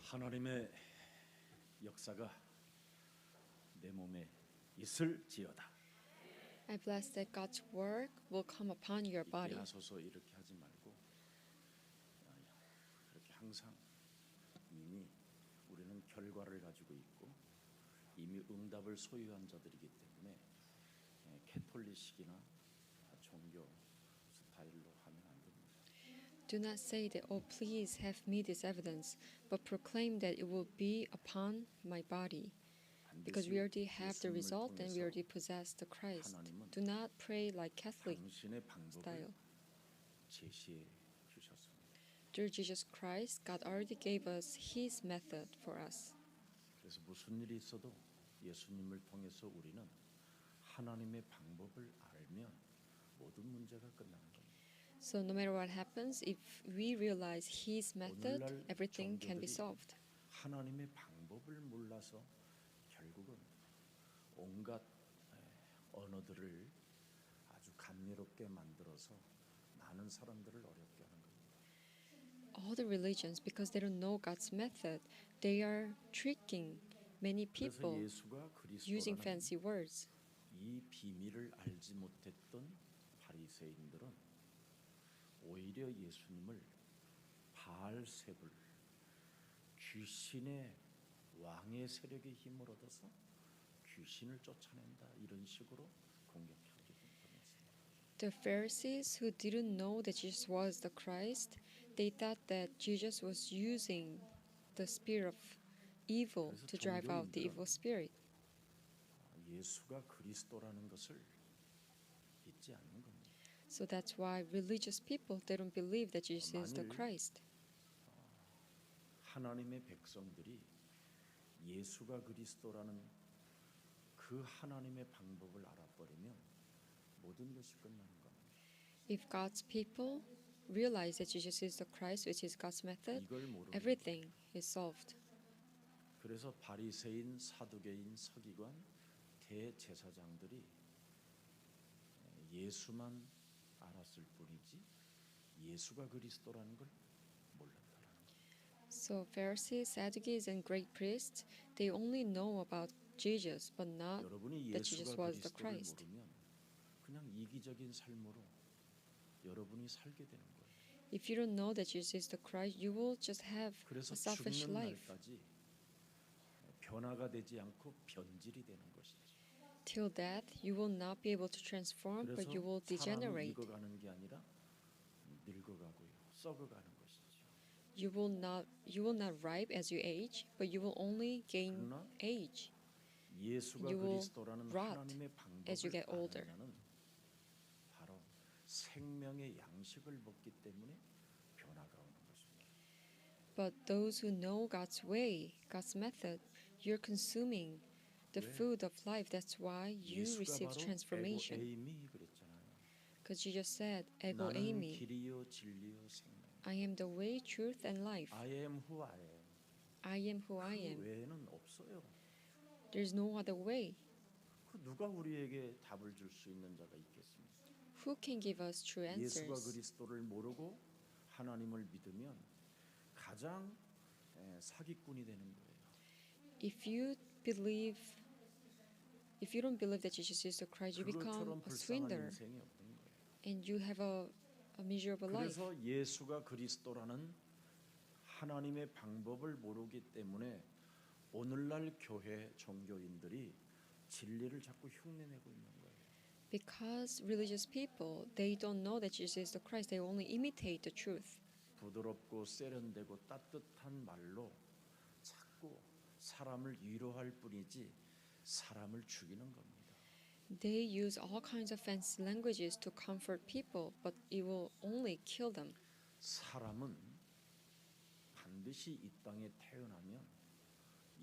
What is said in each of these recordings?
하나님의 역사가 내 몸에 있을지어다. I bless that God's work will come upon your 있게 body. 하소서 이렇게 하지 말고 그렇게 항상 이미 우리는 결과를 가지고 있고 이미 응답을 소유한 자들이기 때문에 캐톨릭식이나 종교 스타일로 하면 안 됩니다. Do not say that, oh, please have me this evidence, but proclaim that it will be upon my body. Because we already have the result and we already possess the Christ. Do not pray like Catholic 당신의 방법을 style. 제시해 주셨습니다. Through Jesus Christ, God already gave us His method for us. 그래서 무슨 일이 있어도 예수님을 통해서 우리는 하나님의 방법을 알면 모든 문제가 끝나는 겁니다. So no matter what happens, if we realize His method, 오늘날 everything can be 종교들이 solved. 하나님의 방법을 몰라서 결국은 온갖 언어들을 아주 감미롭게 만들어서 많은 사람들을 어렵게 하는 겁니다. All the religions, because they don't know God's method, they are tricking many 그래서 people 예수가 using 그리스도라는 fancy words. 이 비밀을 알지 못했던 바리새인들은 오히려 예수님을 바알세불 귀신의 왕의 세력의 힘을 얻어서 귀신을 쫓아낸다 이런 식으로 공격하기 뻔했습니다. The Pharisees who didn't know that Jesus was the Christ, they thought that Jesus was using the spirit of evil to drive out the evil spirit. 예수가 그리스도라는 것을 믿지 않는 겁니다. So that's why religious people, they don't believe that Jesus is the 만일 Christ. 하나님의 백성들이 예수가 그리스도라는 그 하나님의 방법을 알아버리면 모든 것이 끝나는 겁니다. If God's people realize that Jesus is the Christ, which is God's method, 이걸 모르는 everything is solved. 그래서 바리새인, 사두개인, 서기관, 대제사장들이 예수만 알았을 뿐이지 예수가 그리스도라는 걸 몰랐다라는 거예요. So Pharisees, Sadducees, and great priests, they only know about Jesus, but not 여러분이 that Jesus 예수가 was the 그리스도를 Christ. 모르면 그냥 이기적인 삶으로 여러분이 살게 되는 거예요. If you don't know that Jesus is the Christ, you will just have 그래서 a selfish 죽는 life. 날까지 변화가 되지 않고 변질이 되는 것이죠. Till death, you will not be able to transform, 그래서 but you will 사람이 degenerate. 익어가는 게 아니라 늙어가고요, 썩어가는 것이죠. You will not ripe as you age, but you will only gain 그러나 age. 예수가 You will 그리스도라는 rot 하나님의 as you 방법을 get older. 아는 자는 바로 생명의 양식을 먹기 때문에 변화가 오는 것입니다. But those who know God's way, God's method, you're consuming the 왜? food of life. That's why you 예수가 receive 바로 transformation. 에고에이미 그랬잖아요. Because Jesus said, Ego 나는 eimi, 길이요 진리요 생명. I am the way, truth, and life. I am who I am. I am who I 그 am. 외에는 없어요. There's no other way. 그 누가 우리에게 답을 줄 수 있는 자가 있겠습니까? Who can give us true 예수가 answers? 그리스도를 모르고 하나님을 믿으면 가장 사기꾼이 되는 거예요. If you don't believe that Jesus is the Christ, you 그것처럼 become a 불쌍한 swindler, 인생이 없는 거예요. and you have a miserable life. 그래서 예수가 그리스도라는 하나님의 방법을 모르기 때문에 오늘날 교회 종교인들이 진리를 자꾸 흉내내고 있는 거예요. Because religious people, they don't know that Jesus is the Christ. They only imitate the truth. 부드럽고 세련되고 따뜻한 말로 자꾸 사람을 위로할 뿐이지 사람을 죽이는 겁니다. They use all kinds of fancy languages to comfort people, but it will only kill them. 사람은 반드시 이 땅에 태어나면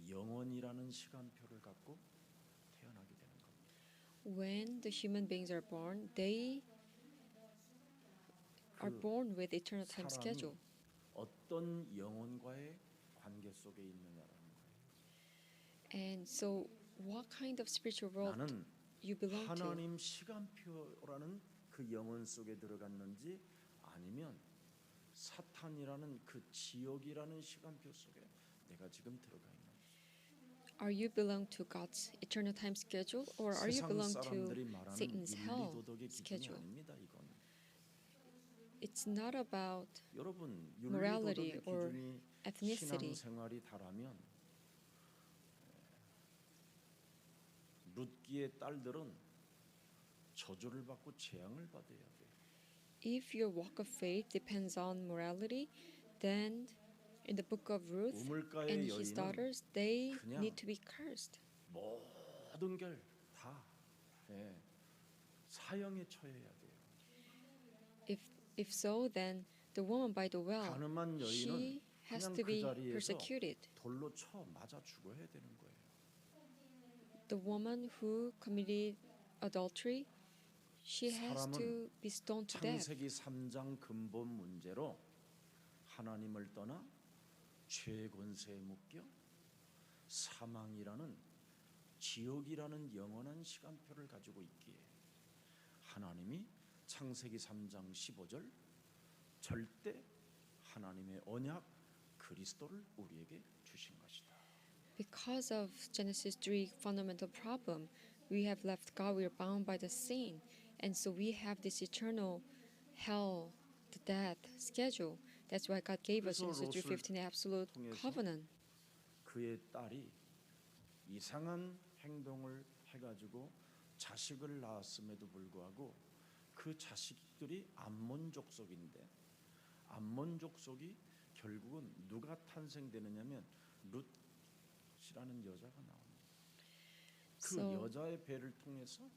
영원이라는 시간표를 갖고 태어나게 되는 겁니다. When the human beings are born, they are born with eternal time schedule. 어떤 영혼과의 관계 속에 있느냐라는 거예요. And so, what kind of spiritual world 나는 you belong to? 하나님 시간표라는 그 영혼 속에 들어갔는지 아니면 사탄이라는 그 지옥이라는 시간표 속에 내가 지금 들어가 있는 Are you belong to God's eternal time schedule or are you 세상 belong to 사람들이 말하는 Satan's hell 윤리도덕의 기준이 schedule? 아닙니다. 이건 It's not about 여러분 morality 윤리도덕의 or 기준이 ethnicity. 신앙생활이 다라면 룻기의 딸들은 저주를 받고 재앙을 받아야 돼. If your walk of faith depends on morality, then in the book of Ruth and 우물가의 his 여인은 daughters, they 그냥 need to be cursed. 모든 걸 다 사형에 처해야 돼요. If so, then the woman by the well, 가늠한 여인은 she has 그냥 to 그 be 자리에서 persecuted. 돌로 쳐 맞아 죽어야 되는 거예요. The woman who committed adultery, she has 사람은 to be stoned to death. 창세기 3장 근본 문제로 하나님을 떠나 죄의 권세에 묶여 사망이라는 지옥이라는 영원한 시간표를 가지고 있기에 하나님이 창세기 3장 15절 절대 하나님의 언약 그리스도를 우리에게 주신 것이다. Because of Genesis 3 fundamental problem, we have left God, we are bound by the sin, and so we have this eternal hell, the death schedule. That's why God gave us 그래서 Genesis 3:15 absolute 통해서 covenant. 그의 딸이 이상한 행동을 해가지고 자식을 낳았음에도 불구하고 그 자식들이 암몬 족속인데 암몬 족속이 결국은 누가 탄생되느냐면 룻이라는 여자가 나옵니다. 그 So- 여자의 배를 통해서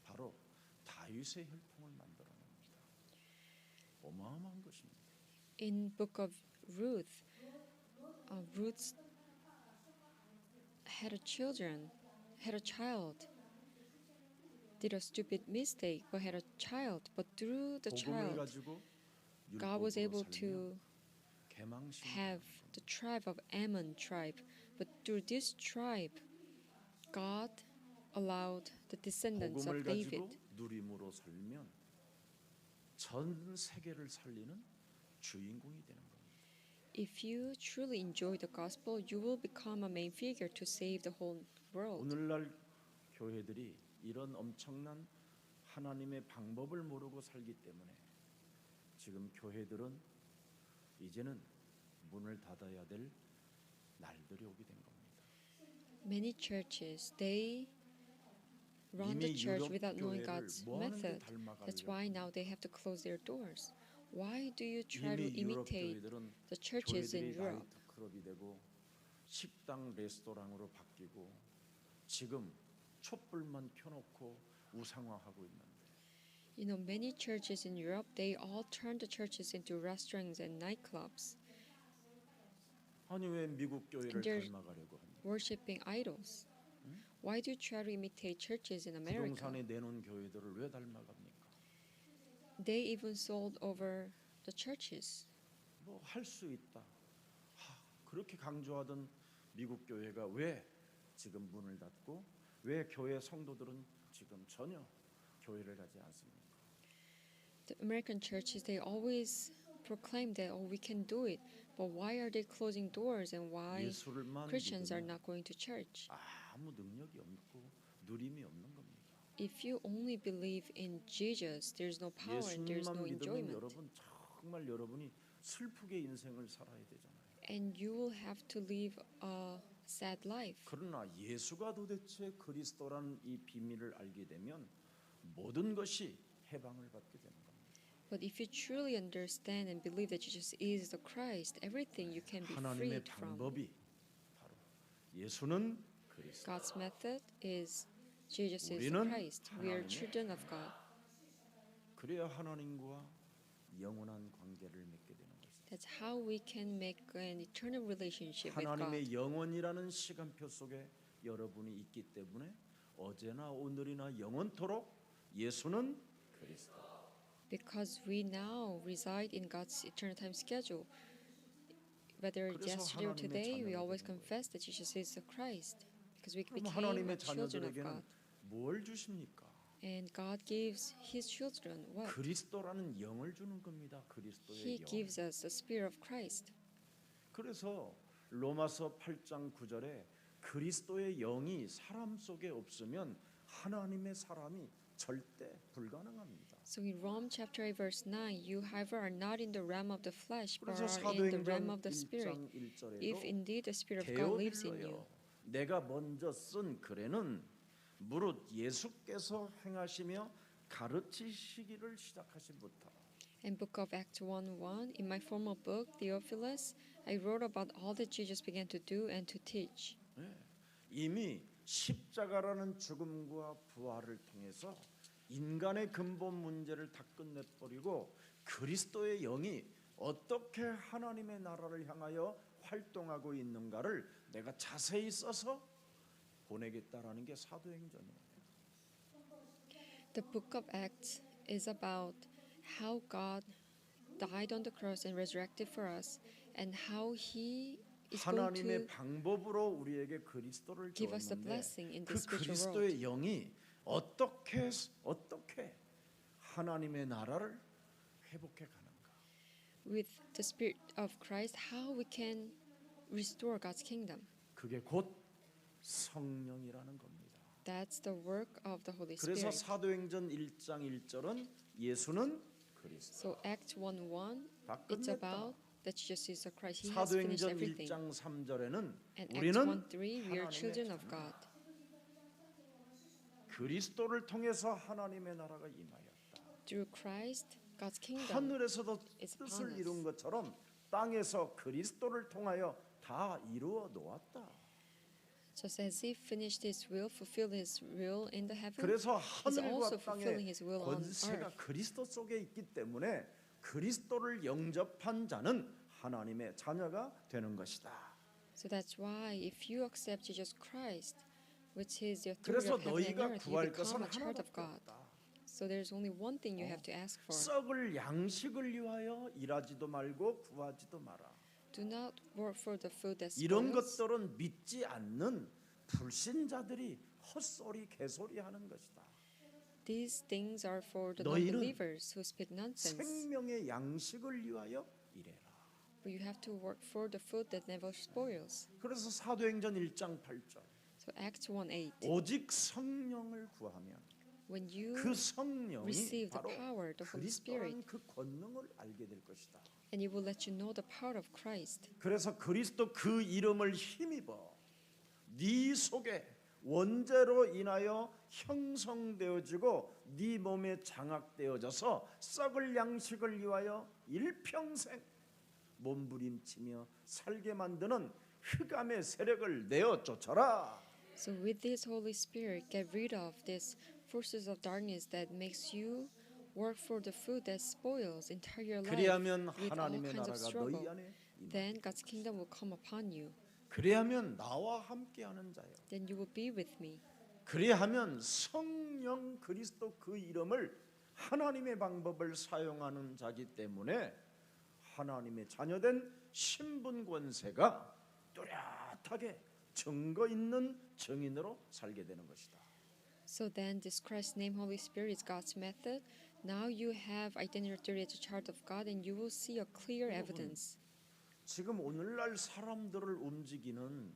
바로 다윗의 혈통을 만들어냅니다. 어마어마한 것입니다. In book of Ruth, Ruth had a child, did a stupid mistake, but had a child. But through the 복음을 child, 가지고 God was 율법으로 able 살면 to 개망신이 have the tribe of Ammon tribe. But through this tribe, God allowed the descendants 복음을 of David. 가지고 누림으로 살면 전 세계를 살리는 주인공이 되는 겁니다. If you truly enjoy the gospel, you will become a main figure to save the whole world. 오늘날 교회들이 이런 엄청난 하나님의 방법을 모르고 살기 때문에 지금 교회들은 이제는 문을 닫아야 될 날들이 오게 된 겁니다. Many churches, they run the 이미 church 유럽 without knowing 교회를 God's 뭐 하는데 method. That's why 닮아가려고 now they have to close their doors. Why do you try to 이미 유럽 imitate 교회들은 the churches in 교회들이 Europe? 나이트클럽이 되고 식당 레스토랑으로 바뀌고 지금 촛불만 켜놓고 우상화하고 있는데 You know, many churches in Europe, they all turn the churches into restaurants and nightclubs, 아니 왜 미국 교회를 And there's- 닮아가려고 합니까? worshiping idols. Why do you try to imitate churches in America? 부동산에 내놓은 교회들을 왜 닮아갑니까? They even sold over the churches. 뭐 할 수 있다. 그렇게 강조하던 미국 교회가 왜 지금 문을 닫고 왜 교회 성도들은 지금 전혀 교회를 가지 않습니까? The American churches, they always proclaim that, oh, we can do it. But why are they closing doors and why 예수를만 Christians are 믿으면 not going to church? 아무 능력이 없고 누림이 없는 겁니다. If you only believe in Jesus, there's no power and there's 예수님만 no 믿으면 enjoyment. 여러분 정말 여러분이 슬프게 인생을 살아야 되잖아요. And you will have to live a sad life. 그러나 예수가 도대체 그리스도라는 이 비밀을 알게 되면 모든 것이 해방을 받게 되는 겁니다. But if you truly understand and believe that Jesus is the Christ, everything you can be 하나님의 freed from. 방법이 바로 예수는 그리스도. God's method is Jesus is the 우리는 Christ. We are 하나님의 children of God. 그래야 하나님과 영원한 관계를 맺게 되는 것입니다. That's how we can make an eternal relationship with God. 하나님의 영원이라는 시간표 속에 여러분이 있기 때문에 어제나 오늘이나 영원토록 예수는 그리스도. Because we now reside in God's eternal time schedule. Whether it's 그래서 yesterday or 하나님의 today, we 자녀가 always 되는 거예요. confess that Jesus is the Christ. Because we 그럼 became 하나님의 children of 자녀들에게는 God. 뭘 주십니까? And God gives His children what? 그리스도라는 영을 주는 겁니다. He 그리스도의 영. gives us the Spirit of Christ. 그래서 로마서 8장 9절에 그리스도의 영이 사람 속에 없으면 하나님의 사람이 절대 불가능합니다. So in Rome chapter 8 verse 9, you however are not in the realm of the flesh, but 그래서 are in the realm 사도행전 of the spirit. 1장 1절에도 If indeed the spirit of God lives in you. 데오빌로여 내가 먼저 쓴 글에는 무릇 예수께서 행하시며 가르치시기를 시작하신부터 In book of Acts 1:1, in my former book, Theophilus, I wrote about all that Jesus began to do and to teach. 이미 십자가라는 죽음과 부활을 통해서 인간의 근본 문제를 다 끝내버리고 그리스도의 영이 어떻게 하나님의 나라를 향하여 활동하고 있는가를 내가 자세히 써서 보내겠다라는 게 사도행전이에요. The book of Acts is about how God died on the cross and resurrected for us, and how He is going 하나님의 to 방법으로 우리에게 그리스도를 give us the 주었는데 blessing in 그 this spiritual world. 그리스도의 영이 어떻게 하나님의 나라를 회복해 가는가? With the Spirit of Christ, how we can restore God's kingdom. 그게 곧 성령이라는 겁니다. That's the work of the Holy 그래서 Spirit. 사도행전 1장 1절은 예수는 그리스도. So Acts 1:1, 다 it's 끝냈다. about that Jesus is the Christ. He has finished 사도행전 everything. 1장 3절에는 And Acts 우리는 1:3, we are children of God. 그리스도를 통해서 하나님의 나라가 임하였다. Through Christ, God's kingdom 하늘에서도 is 뜻을 upon us. 이룬 것처럼 땅에서 그리스도를 통하여 다 이루어 놓았다. Just as He finished His will, fulfilled His will in the heaven, 그래서 He's 하늘과 also fulfilling 땅의 His will on 권세가 earth. 그리스도 속에 있기 때문에 그리스도를 영접한 자는 하나님의 자녀가 되는 것이다. So that's why if you accept Jesus Christ, which is the authority 그래서 of heaven and 너희가 earth, you 구할 become 것은 a child of 하나밖에 God. 없다. So there's only one thing you have to ask for. 썩을 양식을 위하여 일하지도 말고 구하지도 마라. Do not work for the food that 이런 spoils. 것들은 믿지 않는 불신자들이 헛소리 개소리하는 것이다. These things are for the 너희는 non-believers who speak nonsense. 생명의 양식을 위하여 일해라. But you have to work for the food that never spoils. 그래서 사도행전 1장 8절 So Acts 1:8. 오직 성령을 구하면 When you 그 성령이 receive the 바로 power, the Holy Spirit, 그리스도라는 그 권능을 알게 될 것이다. and He will let you know the power of Christ. 그래서 그리스도 그 이름을 힘입어 네 속에 원죄로 인하여 형성되어지고 네 몸에 장악되어져서 썩을 양식을 위하여 일평생 몸부림치며 살게 만드는 흑암의 세력을 내어 쫓아라. So with this Holy Spirit, get rid of these forces of darkness that makes you work for the food that spoils entire life 그리하면 with all 하나님의 kinds of 나라가 struggle. 너희 안에 임하리라. Then God's kingdom will come upon you. 그리하면 나와 함께하는 자요. Then you will be with me. 그리하면 성령 그리스도 그 이름을 하나님의 방법을 사용하는 자기 때문에 하나님의 자녀된 신분 권세가 뚜렷하게 증거 있는 증인으로 살게 되는 것이다. So then this Christ's name, Holy Spirit, is God's method. Now you have identity as a child of God, and you will see a clear evidence. 지금 오늘날 사람들을 움직이는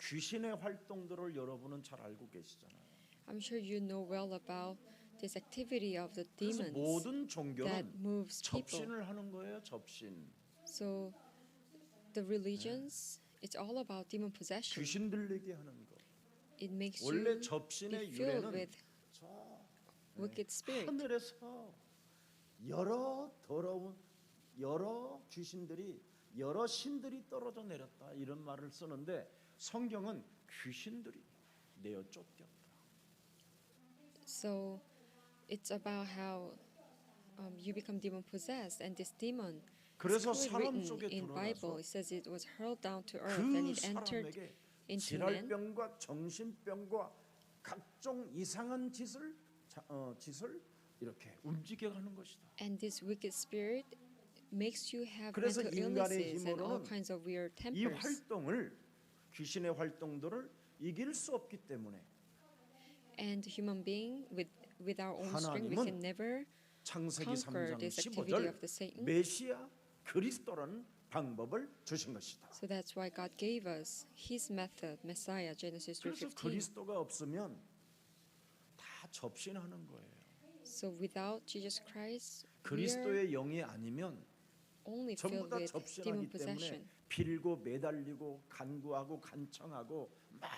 귀신의 활동들을 여러분은 잘 알고 계시잖아요. I'm sure you know well about this activity of the 그래서 demons 모든 that 종교는 moves people. 접신을 하는 거예요. 접신. So the religions, it's all about demon possession. 귀신 들리게 하는 거. It makes 원래 you be 접신의 filled 유래는 with 저 wicked spirit. 하늘에서 여러 더러운 여러 귀신들이 여러 신들이 떨어져 내렸다 이런 말을 쓰는데 성경은 귀신들이 내어 쫓겼다. So it's about how you become demon possessed, and this demon 그래서 is 사람 written 속에 in Bible. 들어가서 It says it was hurled down to earth and 그 it entered 사람에게 into man. 질환병과 정신병과 각종 이상한 짓을 이렇게 움직여가는 것이다. And this wicked spirit makes you have 그래서 mental 인간의 illnesses and all 힘으로는 kinds of weird 이 tempers. 활동을 귀신의 활동들을 이길 수 없기 때문에 And human being with our own strength, we 하나님은 can never 창세기 conquer 3장 this activity 15절 of the Satan. 메시아 그리스도라는 방법을 주신 것이다. So that's why God gave us His method, Messiah, Genesis 그래서 3:15. 그리스도가 없으면 다 접신하는 거예요. So without Jesus Christ, we are 그리스도의 영이 아니면 only 전부 filled 다 with demon 접신하기 때문에 possession. 빌고 매달리고 간구하고 간청하고 막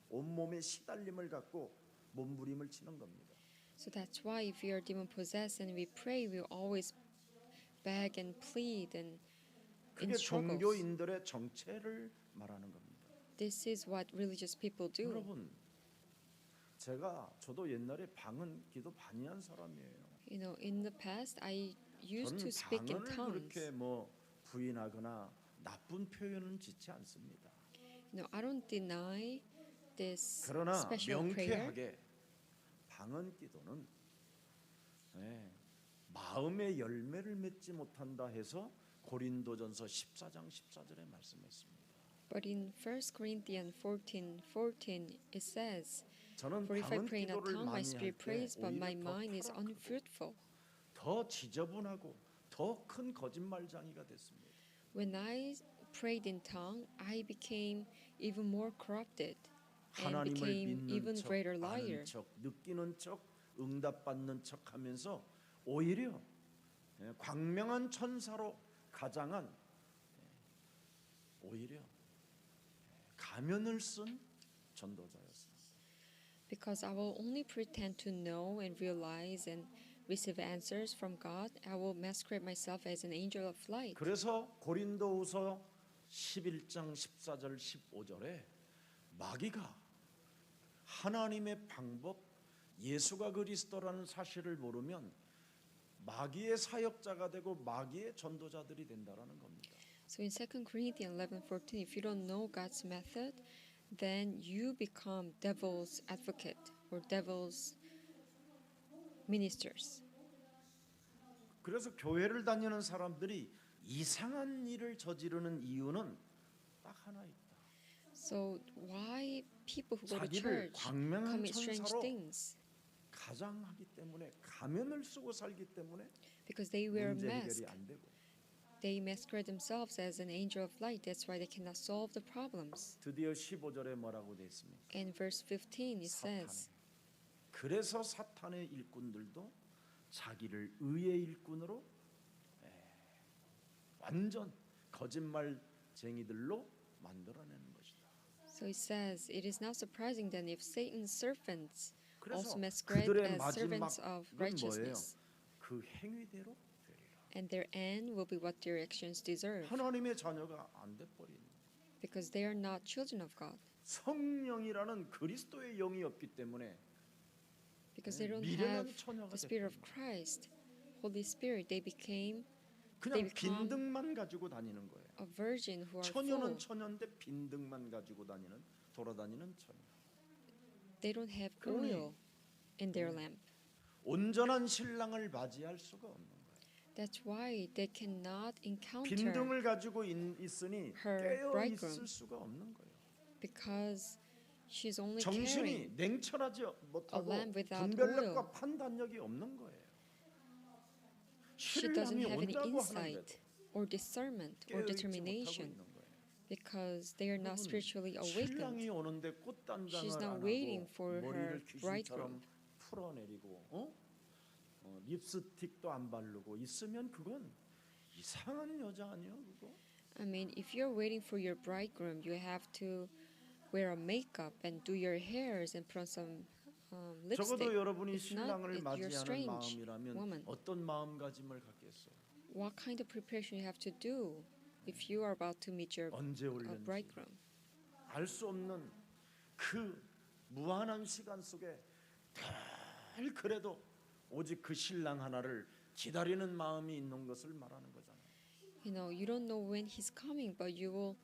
온몸에 시달림을 갖고 몸부림을 치는 겁니다. So that's why if we are demon possessed and we pray, we always beg and plead and in 그게 struggles. 종교인들의 정체를 말하는 겁니다. This is what religious people do. 여러분, 저도 옛날에 방언 기도 많이 한 사람이에요. You know, in the past, I used 저는 to speak in 방언을 tongues. 그렇게 뭐 부인하거나 나쁜 표현은 짓지 않습니다. You know, I don't deny this 그러나 special prayer. 명쾌하게 방언 기도는 마음의 열매를 맺지 못한다 해서 고린도전서 14장 14절에 말씀했습니다. But in 1 Corinthians 14:14 it says, 저는 "For if I 방언 pray in a 기도를 tongue, my 많이 spirit 할 때 prays, but my 오히려 mind is 더 타락하고 unfruitful." 더 지저분하고 더 큰 거짓말장이가 됐습니다. When I prayed in tongue, I became even more corrupted and 하나님을 became 믿는 even 척, greater 아는 liar. 척, 느끼는 척, 응답받는 척하면서 오히려 광명한 천사로 가장한 오히려 가면을 쓴 전도자였습니다. Because I will only pretend to know and realize and receive answers from God, I will masquerade myself as an angel of light. 그래서 고린도후서 11장 14절 15절에 마귀가 하나님의 방법, 예수가 그리스도라는 사실을 모르면 마귀의 사역자가 되고 마귀의 전도자들이 된다라는 겁니다. So in 2 Corinthians 11:14, if you don't know God's method, then you become devil's advocate or devil's ministers. 그래서 교회를 다니는 사람들이 이상한 일을 저지르는 이유는 딱 하나 있다. So why people who go to 자기를 church 광명한 commit strange 천사로 things? 가장하기 때문에 가면을 쓰고 살기 때문에 Because they wear a 문제 mask. 해결이 안 되고 They masquerade themselves as an angel of light. That's why they cannot solve the problems. 드디어 15절에 뭐라고 돼 있습니까? In verse 15, it 사탄의. says, 그래서 사탄의 일꾼들도 자기를 의의 일꾼으로 완전 거짓말쟁이들로 만들어내는 것이다. so it says, it is not surprising then if Satan's servants 그래서 also masquerade 그들의 as servants of 마지막은 뭐예요? righteousness, 그 행위대로 되리라. and their end will be what their actions deserve, 하나님의 자녀가 안 돼 버린 because they are not children of God. 성령이라는 그리스도의 영이 없기 때문에 Because they don't 미련한 have 처녀가 the Spirit of 됐거든요. Christ, Holy Spirit, they became 그냥 become 빈등만 가지고 다니는 거예요. a virgin who are 처녀는 full. 처녀인데 빈등만 가지고 다니는 돌아다니는 처녀. They don't have 그러니 oil in their lamp. 온전한 신랑을 맞이할 수가 없는 거예요. That's why they cannot encounter 빈등을 가지고 있으니 her 깨어 bridegroom. 있을 수가 없는 거예요. because she's only 정신이 carrying 냉철하지 못하고 lamp without 분별력과 oil. 판단력이 없는 거예요. she doesn't 신랑이 have any 온다고 insight 하는데도 or discernment or 깨어있지 못하고 determination 있는 거예요. because they are not 여러분, spiritually awakened. 신랑이 오는데 꽃단장을 She's 안 not 하고 waiting for 머리를 her 귀신처럼 bridegroom. 풀어내리고 립스틱도 안 바르고 있으면 그건 이상한 여자 아니에요 그거? I mean, if you're waiting for your bridegroom, you have to wear a makeup and do your hairs and put on some 적어도 lipstick. 여러분이 If not, 신랑을 you're 맞이하는 strange 마음이라면 woman. 어떤 마음가짐을 갖겠어요? What kind of preparation you have to do if you are about to meet your 언제 올는지 bridegroom? 알 수 없는 그 무한한 시간 속에 늘 그래도 오직 그 신랑 하나를 기다리는 마음이 있는 것을 말하는 거잖아요. You know, you don't know when he's coming, but you will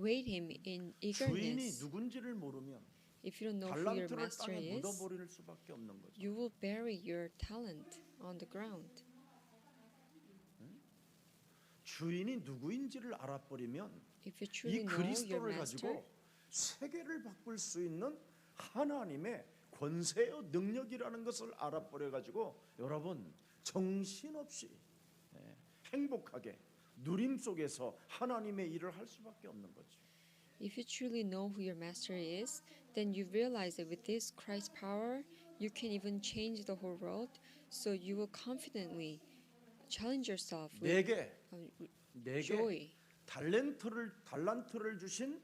wait him in 주인이 eagerness. 누군지를 모르면 If you don't know who your 달란트를 master 땅에 is, 묻어버릴 수밖에 없는 거죠. you will bury your talent on the ground. 주인이 누구인지를 알아버리면 If you 이 truly know your 그리스도를 master, 가지고 세계를 바꿀 수 있는 하나님의 권세요 능력이라는 것을 알아버려 가지고 여러분 정신없이 행복하게 누림 속에서 하나님의 일을 할 수밖에 없는 거죠. If you truly know who your master is, then you realize that with this Christ power, you can even change the whole world. So you will confidently challenge yourself with 내게 joy. 달란트를 주신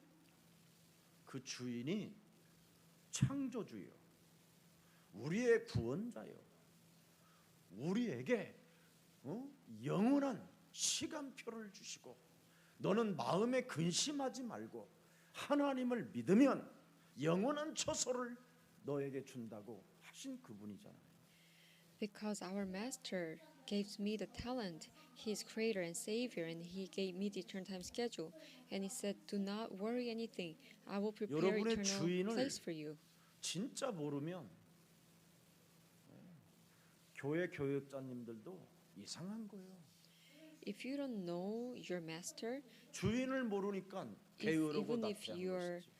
그 주인이 창조주요, 우리의 구원자요, 우리에게 영원한 시간표를 주시고 너는 마음에 근심하지 말고 하나님을 믿으면 영원한 처소를 너에게 준다고 하신 그분이잖아요. Because our master gave me the talent, he is creator and savior, and he gave me the eternal time schedule. And he said, do not worry anything. I will prepare 여러분의 eternal 주인을 place for you. 진짜 모르면 교회 교육자님들도 이상한 거예요. If you don't know your master, 주인을 모르니까 게으르고 even if 나태한 you're 것이지.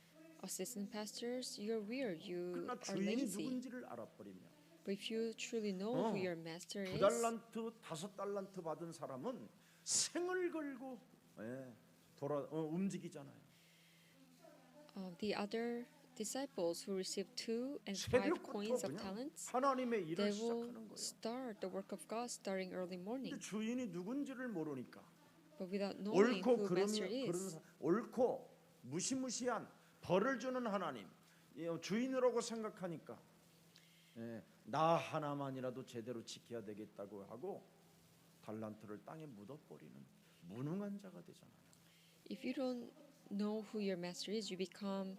assistant pastors, you're weird, you 그러나 are 주인이 lazy. 누군지를 알아버리면 But if you truly know who your master 두 is, 달란트, 5달란트 받은 사람은 생을 걸고 움직이잖아요. the other disciples who received 2 and 5 새벽부터 coins of 그냥 talents, 하나님의 일을 they will 시작하는 거예요. start the work of God starting early morning. 근데 주인이 누군지를 모르니까 But without knowing 옳고 who master is, 옳고 무시무시한 벌을 주는 하나님, 주인이라고 생각하니까 나 하나만이라도 제대로 지켜야 되겠다고 하고 달란트를 땅에 묻어버리는 무능한 자가 되잖아요. if you don't know who your master is, you become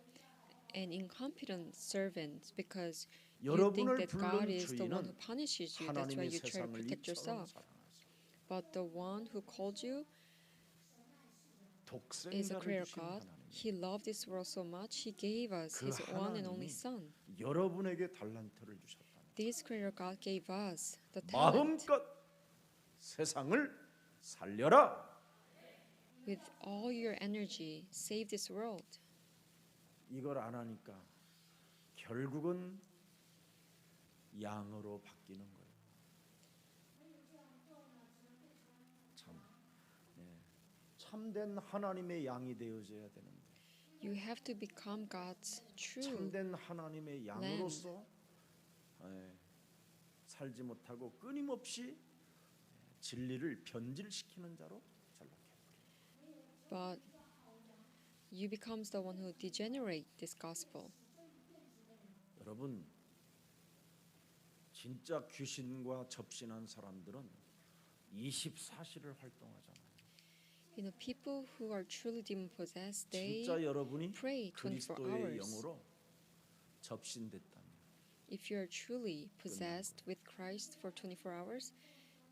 an incompetent servant because you think 여러분을 that God 부른 is the one who 주인은 punishes you. That's why 하나님이 you try to 세상을 protect 이처럼 yourself. 사랑하사 But the one who called you is a 독생자를 creator 주신 God. 하나님, He loved this world so much, He gave us 그 His one and only 하나님이 Son. 여러분에게 달란트를 주셨다. This creator God gave us the talent. 마음껏 세상을 살려라. With all your energy, save this world. 이걸 안 하니까 결국은 양으로 바뀌는 거예요. 참된 하나님의 양이 되어져야 되는데 You have to become God's true. 참된 하나님의 양으로서 살지 못하고 끊임없이 진리를 변질시키는 자로 전락해버려요. But you becomes the one who degenerate this gospel. 여러분, 진짜 귀신과 접신한 사람들은 24시를 활동하잖아요. You know, people who are truly demon possessed, they 진짜 여러분이 pray 24 그리스도의 hours. 영으로 접신됐다면 If you are truly possessed with Christ for 24 hours,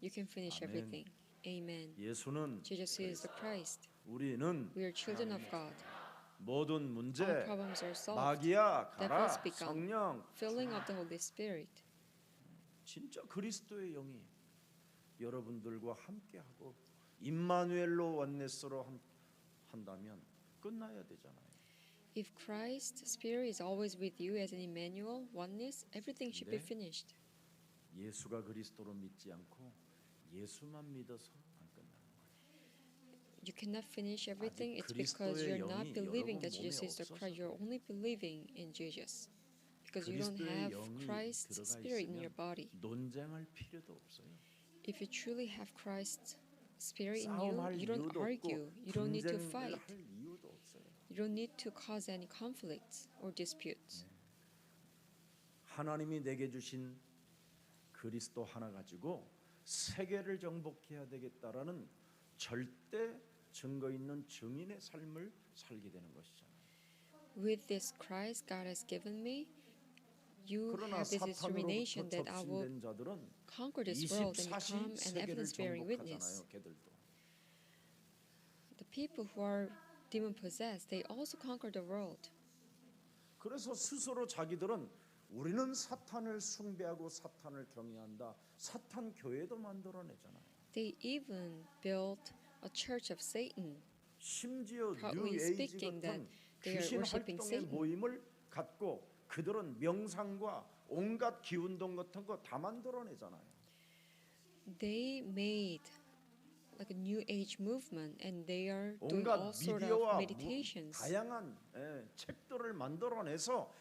you can finish 아멘. everything. Amen. 예수는 Jesus is the Christ. 우리는 We are children of God. 모든 문제, All problems are solved. 마귀야 가라, Devils be gone. 성령, Filling of the Holy Spirit. 진짜 그리스도의 영이 여러분들과 함께하고 임마누엘로 원네스로 한다면 끝나야 되잖아요. If Christ's Spirit is always with you as an Emmanuel, oneness, everything should be 네. finished. 예수가 그리스도로 믿지 않고 예수만 믿어서 안 끝나는 거예요. You cannot finish everything. 아직 It's because 그리스도의 you're not 영이 believing 여러분 that Jesus 몸에 is the 없어서 Christ. You're only believing in Jesus. Because you don't 그리스도의 have 영이 Christ's 들어가 Spirit in your 있으면 body. 논쟁할 필요도 없어요. If you truly have Christ's Spirit in 싸움할 you, you don't 이유도 argue. 없고 You don't need to 분쟁을 fight. 할 이유도 없어요. You don't need to cause any conflicts or disputes. 하나님이 내게 주신 그리스도 하나 가지고 세계를 정복해야 되겠다라는 절대 증거 있는 증인의 삶을 살게 되는 것이잖아요. With this Christ God has given me, you 그러나 have this determination 사탄으로부터 that I will 접신된 자들은 conquer this world and become 24시 an 세계를 evidence-bearing witness. 정복하잖아요. 걔들도. The people who are demon-possessed, they also conquer the world. 그래서 스스로 자기들은 우리는 사탄을 숭배하고 사탄을 경외한다. 사탄 교회도 만들어내잖아요. They even built a church of Satan. 심지어 Proudly 뉴 에이지 speaking that 같은 they are 귀신 worshiping 활동의 Satan. 모임을 갖고 그들은 명상과 온갖 기운동 같은 거 다 만들어내잖아요. They made like a new age movement, and they are doing all 온갖 sort of 미디어와 meditations. 다양한 책들을 만들어내서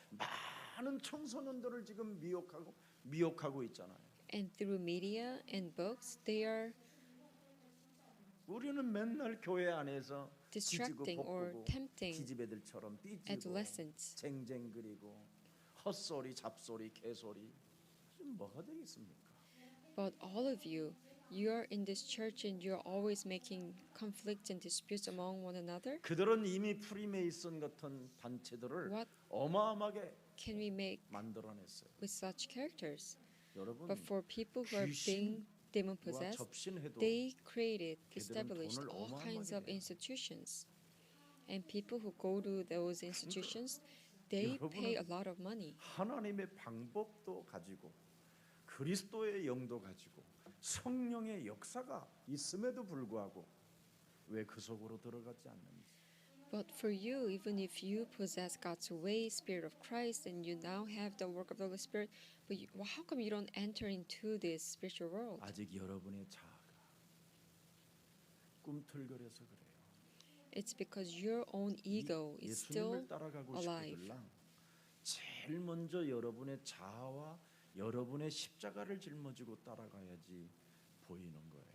많은 청소년들을 지금 미혹하고 있잖아요. And through media and books, they are 우리는 맨날 교회 안에서 지지고 distracting or 볶고 tempting 기집애들처럼 삐지고 adolescents. 쟁쟁그리고 헛소리 잡소리 개소리 지금 뭐가 되겠습니까? But all of you, you are in this church and you're always making conflicts and disputes among one another. 그들은 이미 프리메이슨 같은 단체들을 What 어마어마하게 can we make 만들어냈어요. with such characters? 여러분 But for people who are being demon possessed, 접신해도 they created, 걔들은 established 돈을 all kinds of 어마어마하게 institutions. And people who go to those institutions, they pay a lot of money. 하나님의 방법도 가지고 그리스도의 영도 가지고 성령의 역사가 있음에도 불구하고 왜 그 속으로 들어가지 않는지. But for you, even if you possess God's way, Spirit of Christ, and you now have the work of the Holy Spirit, but how come you don't enter into this spiritual world? 아직 여러분의 자아가 꿈틀거려서 그래요. It's because your own ego is still 예수님을 따라가고 alive. 싶으들랑 제일 먼저 여러분의 자아와 여러분의 십자가를 짊어지고 따라가야지 보이는 거예요.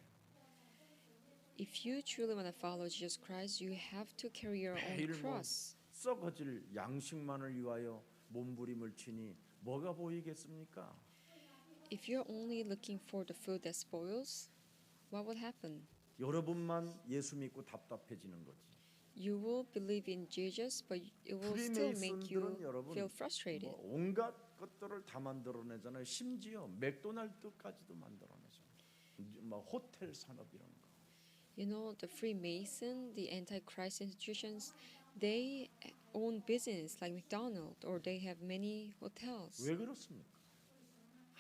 If you truly want to follow Jesus Christ, you have to carry your own 매일 뭐 cross. 썩어질 양식만을 위하여 몸부림을 치니 뭐가 보이겠습니까? If you're only looking for the food that spoils, what will happen? 여러분만 예수 믿고 답답해지는 거지. You will believe in Jesus, but it will still make you 프리메이슨들은 여러분 feel frustrated. 뭐 온갖 것들을 다 만들어내잖아요. 심지어 맥도날드까지도 만들어내잖아요. 뭐 호텔 산업 이런 거. You know, the Freemason, the Antichrist institutions, they own business like McDonald's, or they have many hotels. 왜 그렇습니까?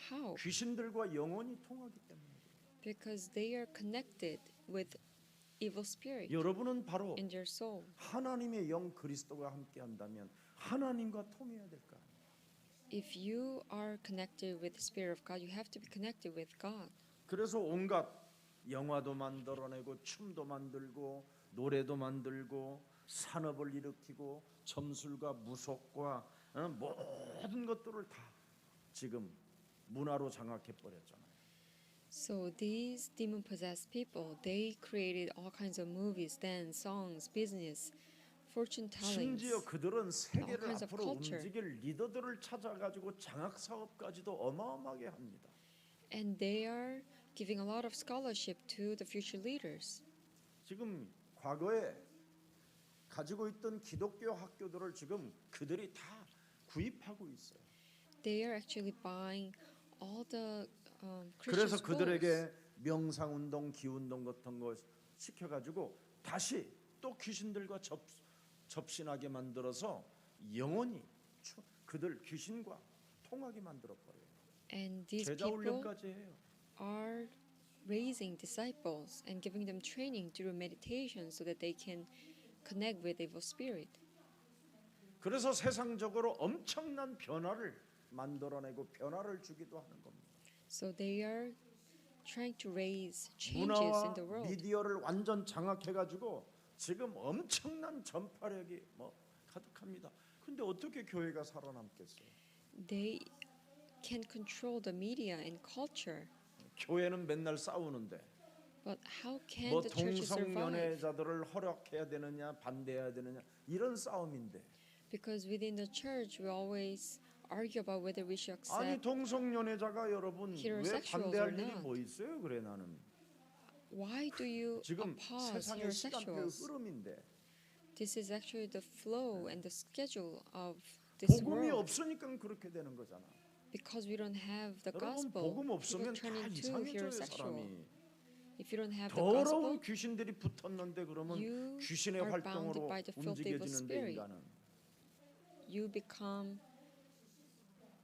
How? 귀신들과 영혼이 통하기 때문에. Because they are connected with evil spirit 여러분은 바로 in their soul. 하나님의 영 그리스도가 함께 한다면 하나님과 통해야 될 거 아니에요. If you are connected with the Spirit of God, you have to be connected with God. 그래서 온갖 영화도 만들어내고 춤도 만들고 노래도 만들고 산업을 일으키고 점술과 무속과 모든 것들을 다 지금 문화로 장악해 버렸잖아요. So these demon-possessed people, they created all kinds of movies, dance, songs, business, fortune tellings. 심지어 그들은 세계를 kinds of 앞으로 culture. 움직일 리더들을 찾아가지고 장학 사업까지도 어마어마하게 합니다. And they are giving a lot of scholarship to the future leaders. 지금 과거에 가지고 있던 기독교 학교들을 지금 그들이 다 구입하고 있어요. They are actually buying all the Christian 그래서 schools. 그들에게 명상운동, 기운동 같은 거 시켜가지고 다시 또 귀신들과 접신하게 만들어서 영원히 그들 귀신과 통하게 만들어 버려요. And these 제자 people 훈련까지 해요. are raising disciples and giving them training through meditation so that they can connect with evil spirit. 그래서 세상적으로 엄청난 변화를 만들어내고 변화를 주기도 하는 겁니다. So they are trying to raise changes in 문화와 the world. 미디어를 완전 장악해가지고 지금 엄청난 전파력이 가득합니다. 근데 어떻게 교회가 살아남겠어요? They can control the media and culture. 교회는 맨날 싸우는데 But how can 뭐 the church survive? 동성연애자들을 허락해야 되느냐 반대해야 되느냐 이런 싸움인데 Because within the church we always argue about whether we should 아니 accept. 동성연애자가 여러분 왜 heterosexuals 반대할 or 일이 not. 뭐 있어요? 그래 나는 Why do you 지금 oppose 세상의 시간표 heterosexuals? 흐름인데 This is actually the flow and the schedule of this 복음이 world. 없으니까 그렇게 되는 거잖아. Because we don't have the 여러분 gospel, 복음 people 없으면 turn 다 into 이상해져요 heterosexual. 사람이. If you don't have the 더러운 gospel, 귀신들이 붙었는데 그러면 you 귀신의 are bounded 활동으로 by the filthy evil 움직여지는데 spirit. 인간은. you become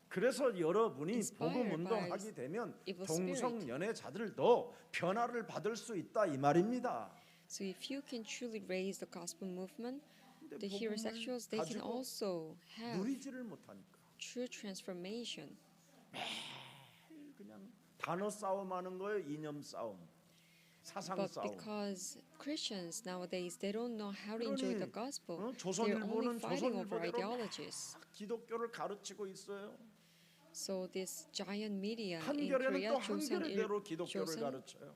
그래서 여러분이 inspired 복음 by 운동하게 되면 evil spirit. 동성연애자들도 변화를 받을 수 있다 이 말입니다. So if you can truly raise the gospel movement, 근데 the 복음을 heterosexuals, they can 가지고 also have 누리지를 못하니까 true transformation. 그냥 단어 싸움하는 거예요. 이념 싸움. 사상 But 싸움. because Christians nowadays they don't know how to enjoy the 그러니 gospel, they're only 조선일보는 fighting over 조선일보대로 ideologies. 막 기독교를 가르치고 있어요. So this giant media in 한겨레는 Korea, 또 한겨레대로 기독교를 Joseon, 가르쳐요.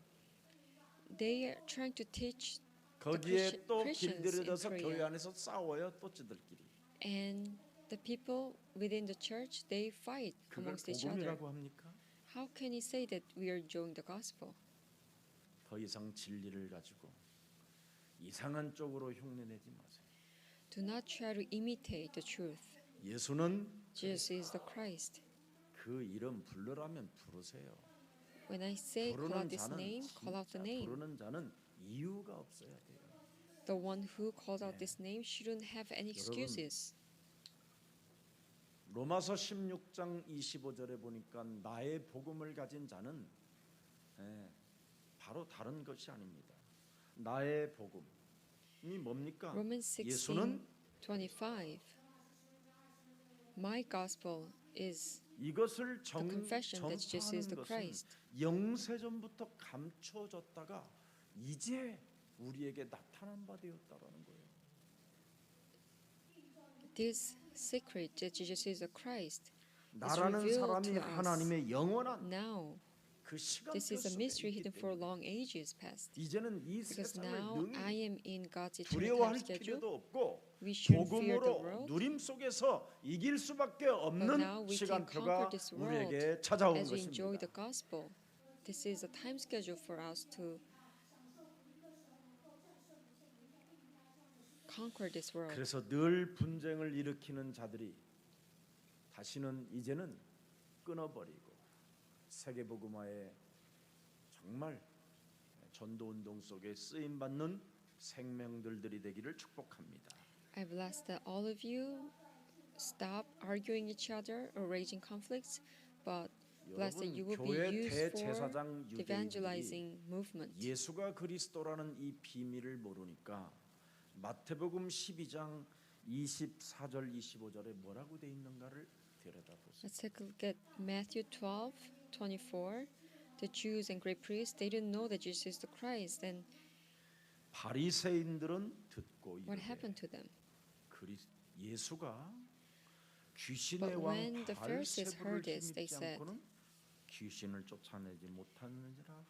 they are trying to teach 거기에 또 Christians 길들여져서 in 교회 Korea. 안에서 싸워요. 또 지들끼리. and the people within the church they fight 그걸 amongst each other. 복음이라고 합니까? How can you say that we are enjoying the gospel? 더 이상 진리를 가지고 이상한 쪽으로 흉내내지 마세요. Do not try to imitate the truth. 예수는 Jesus is the Christ. 그 이름 부르라면 부르세요. When I say call 부르는 out this 자는 name, call out the 진짜 name. 부르는 자는 이유가 없어야 돼요. The one who calls out this name shouldn't have any excuses. 로마서 16장 25절에 보니까 나의 복음을 가진 자는 바로 다른 것이 아닙니다. 나의 복음이 뭡니까? Romans 예수는 16:25. My gospel is 이것을 the confession that Jesus is 전파하는 the 것은 Christ. 영세전부터 감춰졌다가 이제 우리에게 나타난 바 되었다라는 거예요. This secret that Jesus is the Christ is 나라는 revealed 사람이 to us 하나님의 영원한 now. 그 시간 This is a 속에 mystery 있기 hidden for 때문에 long ages past. 이제는 이 Because 세상을 now I 능히 am in God's eternal time 두려워할 schedule. 필요도 없고 We shouldn't fear the 복음으로 world. 누림 속에서 이길 수밖에 But now 없는 we can 시간표가 conquer this world 우리에게 찾아온 as we enjoy the 것입니다. gospel. This is a time schedule for us to conquer this world. 그래서 늘 분쟁을 일으키는 자들이 다시는 이제는 끊어버리고 세계복음화의 정말 전도운동 속에 쓰임받는 생명들이 되기를 축복합니다. I bless that all of you stop arguing each other or raising conflicts, but bless that you will be 교회 used for 대제사장 the 유대인들이 evangelizing movement. 예수가 그리스도라는 이 비밀을 모르니까 마태복음 12장 24절 25절에 뭐라고 돼 있는가를 들여다보세요. Let's take a look at Matthew 12:24. The Jews and great priests they didn't know that Jesus is the Christ, and 바리새인들은 듣고 what 이르되 happened to them? 예수가 귀신의 But 왕 when the Pharisees 바알세불을 heard this, they 힘입지 said, 않고는 귀신을 쫓아내지 못하느니라.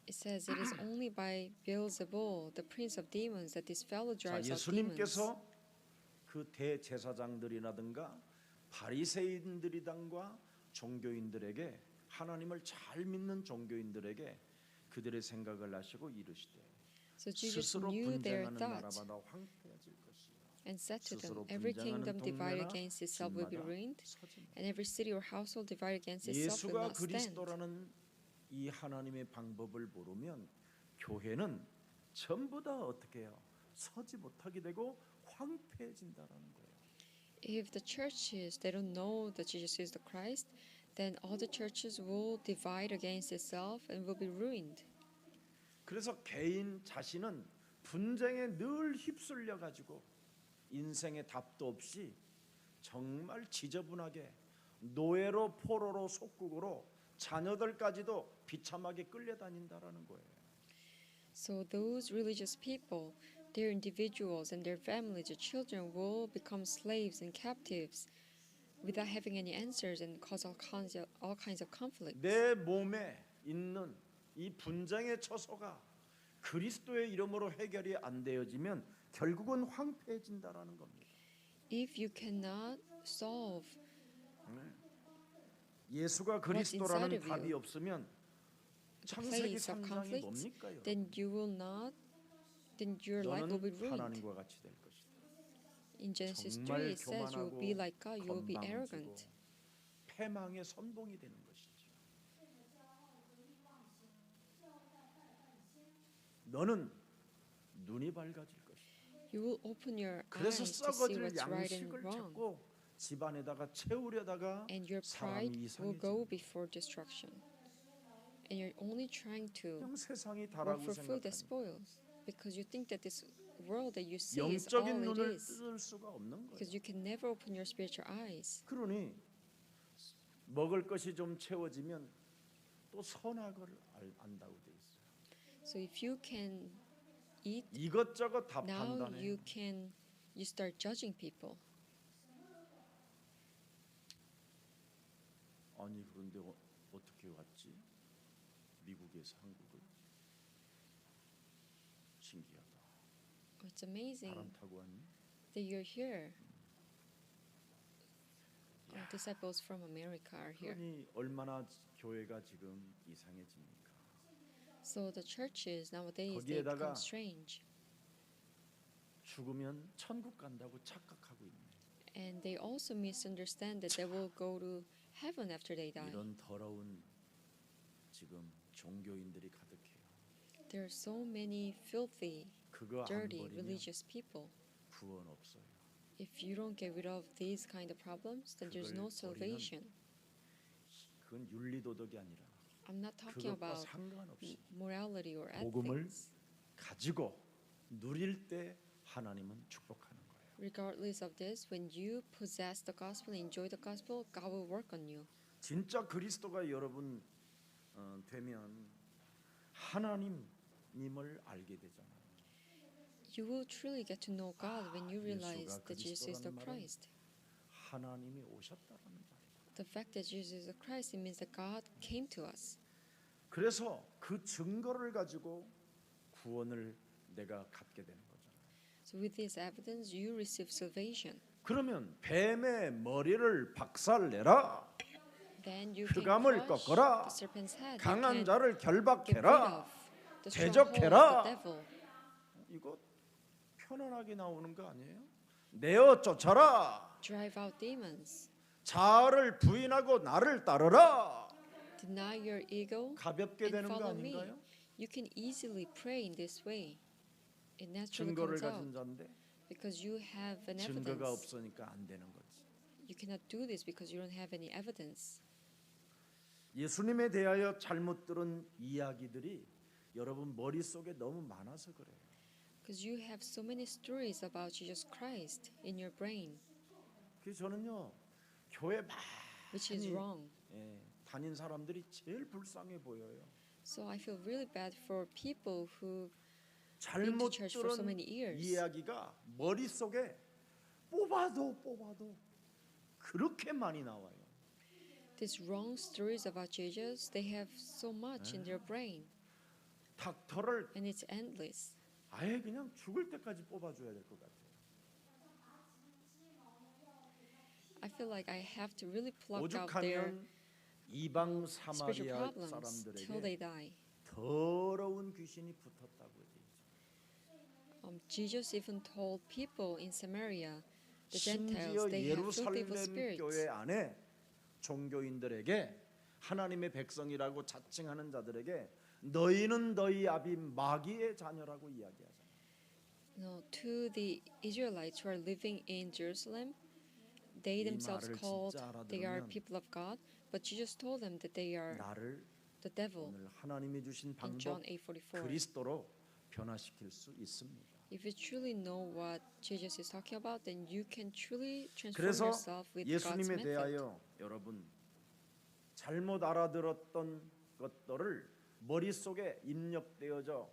It says it is only by Beelzebul, the prince of demons, that this fellow 자, drives out demons. 예수님께서 그 대제사장들이라든가 바리새인들이단과 종교인들에게 하나님을 잘 믿는 종교인들에게 그들의 생각을 하시고 이르시되 So Jesus 스스로 knew their 분쟁하는 thoughts 나라마다 황폐해질 것이요 and said to them, 스스로 Every 분쟁하는 kingdom divided 동네나 against itself will be 집마다 ruined, 서지마. and every city or household divided against itself will 예수가 not stand. 그리스도라는 이 하나님의 방법을 모르면 교회는 전부 다 어떻게 해요? 서지 못하게 되고 황폐해진다라는 거예요. If the churches they don't know that Jesus is the Christ, then all the churches will divide against itself and will be ruined. 그래서 개인 자신은 분쟁에 늘 휩쓸려 가지고 인생의 답도 없이 정말 지저분하게 노예로 포로로 속국으로 자녀들까지도 비참하게 끌려다닌다라는 거예요. So those religious people, their individuals and their families, their children will become slaves and captives without having any answers and cause all kinds of conflict. 내 몸에 있는 이 분쟁의 처소가 그리스도의 이름으로 해결이 안 되어지면 결국은 황폐해진다라는 겁니다. If you cannot solve 예수가 inside 그리스도라는 of 답이 you, 없으면 the 창세기 place of 3장이 conflict, 뭡니까? 여러분? then you will not, then your life will be 너는 ruined. 하나님과 같이 될 것이다. In Genesis 3, 정말 it says you will be like God, you will be 건방지고 arrogant. 패망의 선봉이 되는 것이죠. 너는 눈이 밝아질 것이다. You will open your 그래서 eyes to see 썩어질 what's right and 양식을 wrong, 찾고 집안에다가 채우려다가 and your 사람이 pride will go 이상해진다. before destruction. And you're only trying to 그냥 세상이 work 다라고 for food that 생각하니 spoils because you think that this world that you see is all 영적인 it 눈을 is. 뜰 수가 없는 거예요. Because you can never open your spiritual eyes. 그러니 먹을 것이 좀 채워지면 또 선악을 안다고 돼 있어요. So if you can eat, 이것저것 다 now 판단해. you start judging people. 아니 그런데 어떻게 왔지? 미국에서 한국을. 신기하다. It's amazing 바람 타고 왔니? that you're here. Disciples from America are here. 그러니 얼마나 교회가 지금 이상해집니까? So the churches nowadays they 거기에다가 become strange, 죽으면 천국 간다고 착각하고 있네. and they also misunderstand that they will go to heaven after they die. 이런 더러운 지금 종교인들이 가득해요. There are so many filthy, 그거 안 dirty 버리면 religious people. 구원 없어요. If you don't get rid of these kind of problems, then there's no 그걸 salvation. 그건 윤리도덕이 아니라 I'm not talking 그것과 about 상관없이 morality or 복음을 ethics. 가지고 누릴 때 하나님은 축복하는 거예요. Regardless of this, when you possess the gospel and enjoy the gospel, God will work on you. 진짜 그리스도가 여러분 되면 하나님님을 알게 되잖아요. You will truly get to know God when you realize 예수가 that Jesus is the 그리스도라는 말은 Christ. 하나님이 오셨다라는 말이에요. The fact that Jesus is the Christ, it means that God came to us. 그래서 그 증거를 가지고 구원을 내가 갖게 되는 거잖아요. So with this evidence, you receive salvation. 그러면 뱀의 머리를 박살내라. Then you can 흑암을 crush 꺾어라. the serpent's head. You 강한 can 자를 get rid 결박해라. of the stronghold of 대적해라. the devil. 이거 편안하게 나오는 거 아니에요? 내어 쫓아라. Drive out demons. 자아를 부인하고 나를 따르라. Deny your ego 가볍게 and 되는 거 follow me. 아닌가요? You can easily pray in this way. It naturally 증거를 comes out 가진 자인데 because you have an 증거가 evidence. 없으니까 안 되는 거지. You cannot do this because you don't have any evidence. 예수님에 대하여 잘못 들은 이야기들이 여러분 머릿속에 너무 많아서 그래요. Because you have so many stories about Jesus Christ in your brain, 그래서 저는요 교회 which is 많이 wrong. 다닌 사람들이 제일 불쌍해 보여요. So I feel really bad for people who 잘못 church for so 들은 many years. 이야기가 머릿속에 뽑아도 그렇게 많이 나와요. these wrong stories about Jesus, they have so much in their brain, 닥터를 and it's endless. 아예 그냥 죽을 때까지 뽑아줘야 될 것 같아요. I feel like I have to really pluck out their 오죽하면 이방 spiritual 사마리아 problems till they 사람들에게 die. 더러운 귀신이 붙었다고 돼 있죠. Jesus even told people in Samaria, the Gentiles, 심지어 they have filthy evil 예루살렘 spirits. 교회 안에 종교인들에게 하나님의 백성이라고 자칭하는 자들에게 너희는 너희 아비 마귀의 자녀라고 이야기하잖아요. No, to the Israelites who are living in Jerusalem, they 이 themselves 말을 called 진짜 they are 알아들으면 people of God, but Jesus told them that they are 나를 the devil 오늘 하나님이 주신 in John 방법 8:44. 그리스도로 변화시킬 수 있습니다. If you truly know what Jesus is talking about, then you can truly transform 그래서 yourself with God's 예수님에 method. 대하여 여러분 잘못 알아들었던 것들을 머릿속에 입력되어져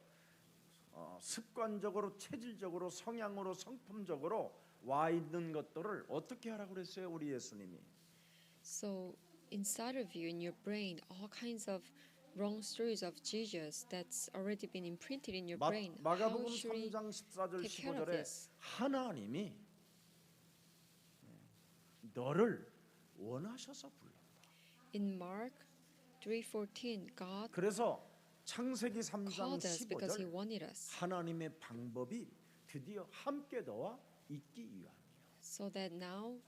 습관적으로 체질적으로 성향으로 성품적으로 와 있는 것들을 어떻게 하라고 그랬어요 우리 예수님이? So inside of you, in your brain, all kinds of wrong stories of Jesus that's already been imprinted in your brain. How 마가복음 should we 3장 14절 take care of 15절에 this? 하나님이 너를 원하셔서 불렀다. In Mark 3:14, God 그래서 창세기 3장 called us because He 15절 wanted us, 하나님의 방법이 드디어 함께 너와 있기 위함이요. so that now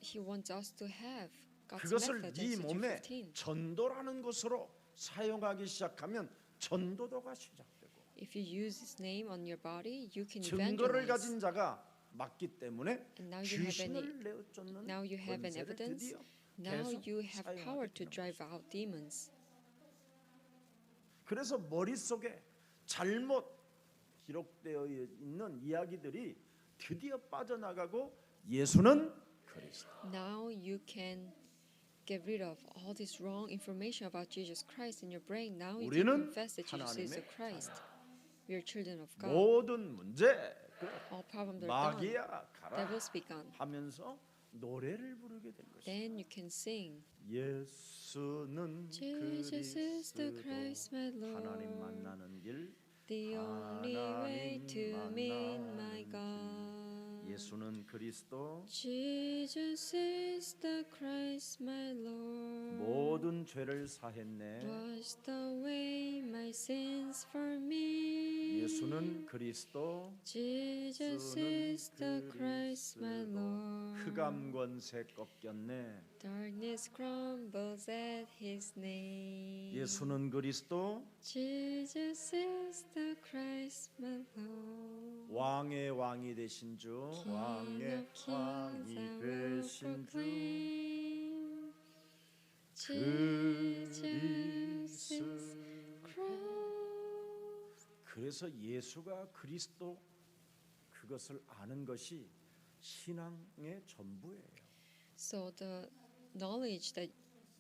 He wants us to have God's 그것을 method. 네 That's 몸에 15. 전도라는 것으로 사용하기 시작하면 전도도가 시작되고 If you use His name on your body, you can 증거를 evangelize. 가진 자가 맞기 때문에 And now you have 귀신을 내어쫓는 now you have an 권세를 evidence. 드디어 Now 계속 you have 사용하게 power to 되는 drive 것이죠. out demons. 그래서 머릿속에 잘못 기록되어 있는 이야기들이 드디어 빠져나가고 예수는 그리스도. Now you can get rid of all this wrong information about Jesus Christ in your brain. Now you can 우리는 confess that Jesus is the 하나님의 Christ. We are children of God. 모든 문제 All problems are gone. 마귀야 가라 Devils be gone. 하면서 노래를 부르게 된 것이다. Then you can sing. 예수는 Jesus is the 그리스도 Christ, my 하나님 Lord. 만나는 길 The only way to meet my God. 예수는 그리스도 Jesus is the Christ, my Lord. 모든 죄를 사했네. Washed away my sins for me. 예수는 그리스도 Jesus is the Christ, my Lord. 흑암 권세 꺾였네. Darkness crumbles at His name. 예수는 그리스도 Jesus is the Christ, my Lord. 왕의 왕이 되신 주 King 왕의 of kings, 왕이 I will 되신 주 proclaim. Jesus is 그리스도. Christ. 그래서 예수가 그리스도 그것을 아는 것이 신앙의 전부예요. So the knowledge that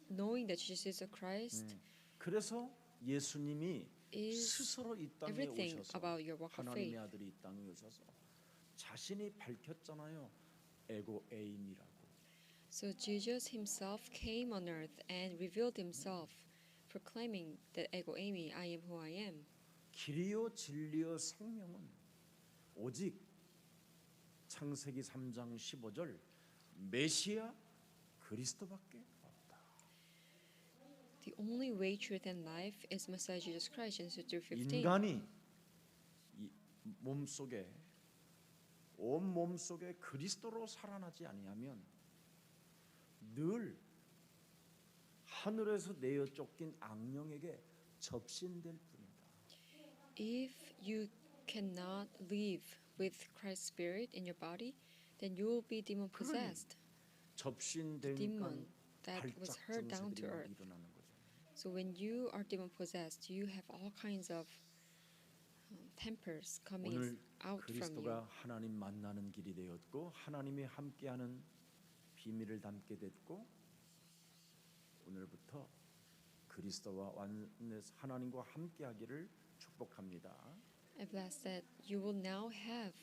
knowing that Jesus is the Christ 그래서 예수님이 is 스스로 이 땅에 everything 오셔서 about your walk of 하나님의 faith. 아들이 이 땅에 오셔서 자신이 밝혔잖아요. 에고 에임이라고. So Jesus himself came on earth and revealed himself, proclaiming that ego eimi, I am who I am. 길이요 진리요 생명은 오직 창세기 3장 15절 메시아 그리스도밖에 없다. The only way, truth, and life is Messiah Jesus Christ. Genesis 3:15. 인간이 이 몸속에 온 몸속에 그리스도로 살아나지 아니하면 늘 하늘에서 내어 쫓긴 악령에게 접신될 뿐이다. If you cannot live with Christ's spirit in your body, then you will be demon possessed. 접신되니까 Demon that was 발작 hurled down to 증세들이 막 earth. 일어나는 거죠. So when you are demon possessed, you have all kinds of tempers coming 오늘 out from you. 그리스도가 하나님 만나는 길이 되었고 하나님이 함께하는 비밀을 담게 됐고 오늘부터 그리스도와 하나님과 함께하기를 축복합니다. I bless that you will now have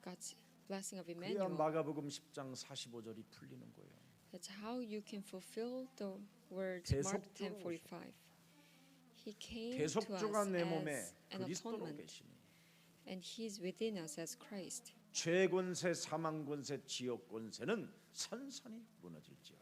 God's blessing of 그래야 Emmanuel. 마가복음 10장 45절이 풀리는 거예요. That's how you can fulfill the words Mark 대속주로 10:45. He came to us 대속주가 내 몸에 as an 그리스도로 atonement, 계시니 and He's within us as Christ. 죄권세, 사망권세, 지옥권세는 산산이 무너질지어다.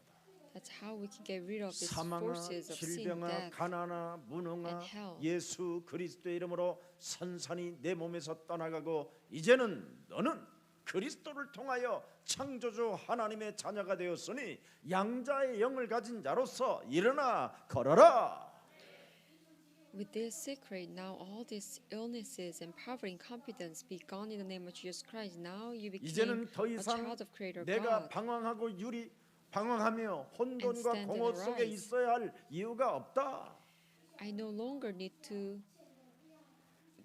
That's how we can get rid of these 사망아, forces of sin, 질병아, death, 가난아, 무능아 and hell. 예수 그리스도의 이름으로 산산이 내 몸에서 떠나가고 이제는 너는 그리스도를 통하여 창조주 하나님의 자녀가 되었으니 양자의 영을 가진 자로서 일어나 걸어라. With this secret, now all these illnesses and poverty and competence be gone in the name of Jesus Christ. Now you became 이제는 더 a 이상 child of Creator 내가 God. 방황하고 방황하며 혼돈과 stand 공허 and 속에 rise. 있어야 할 이유가 없다. I no longer need to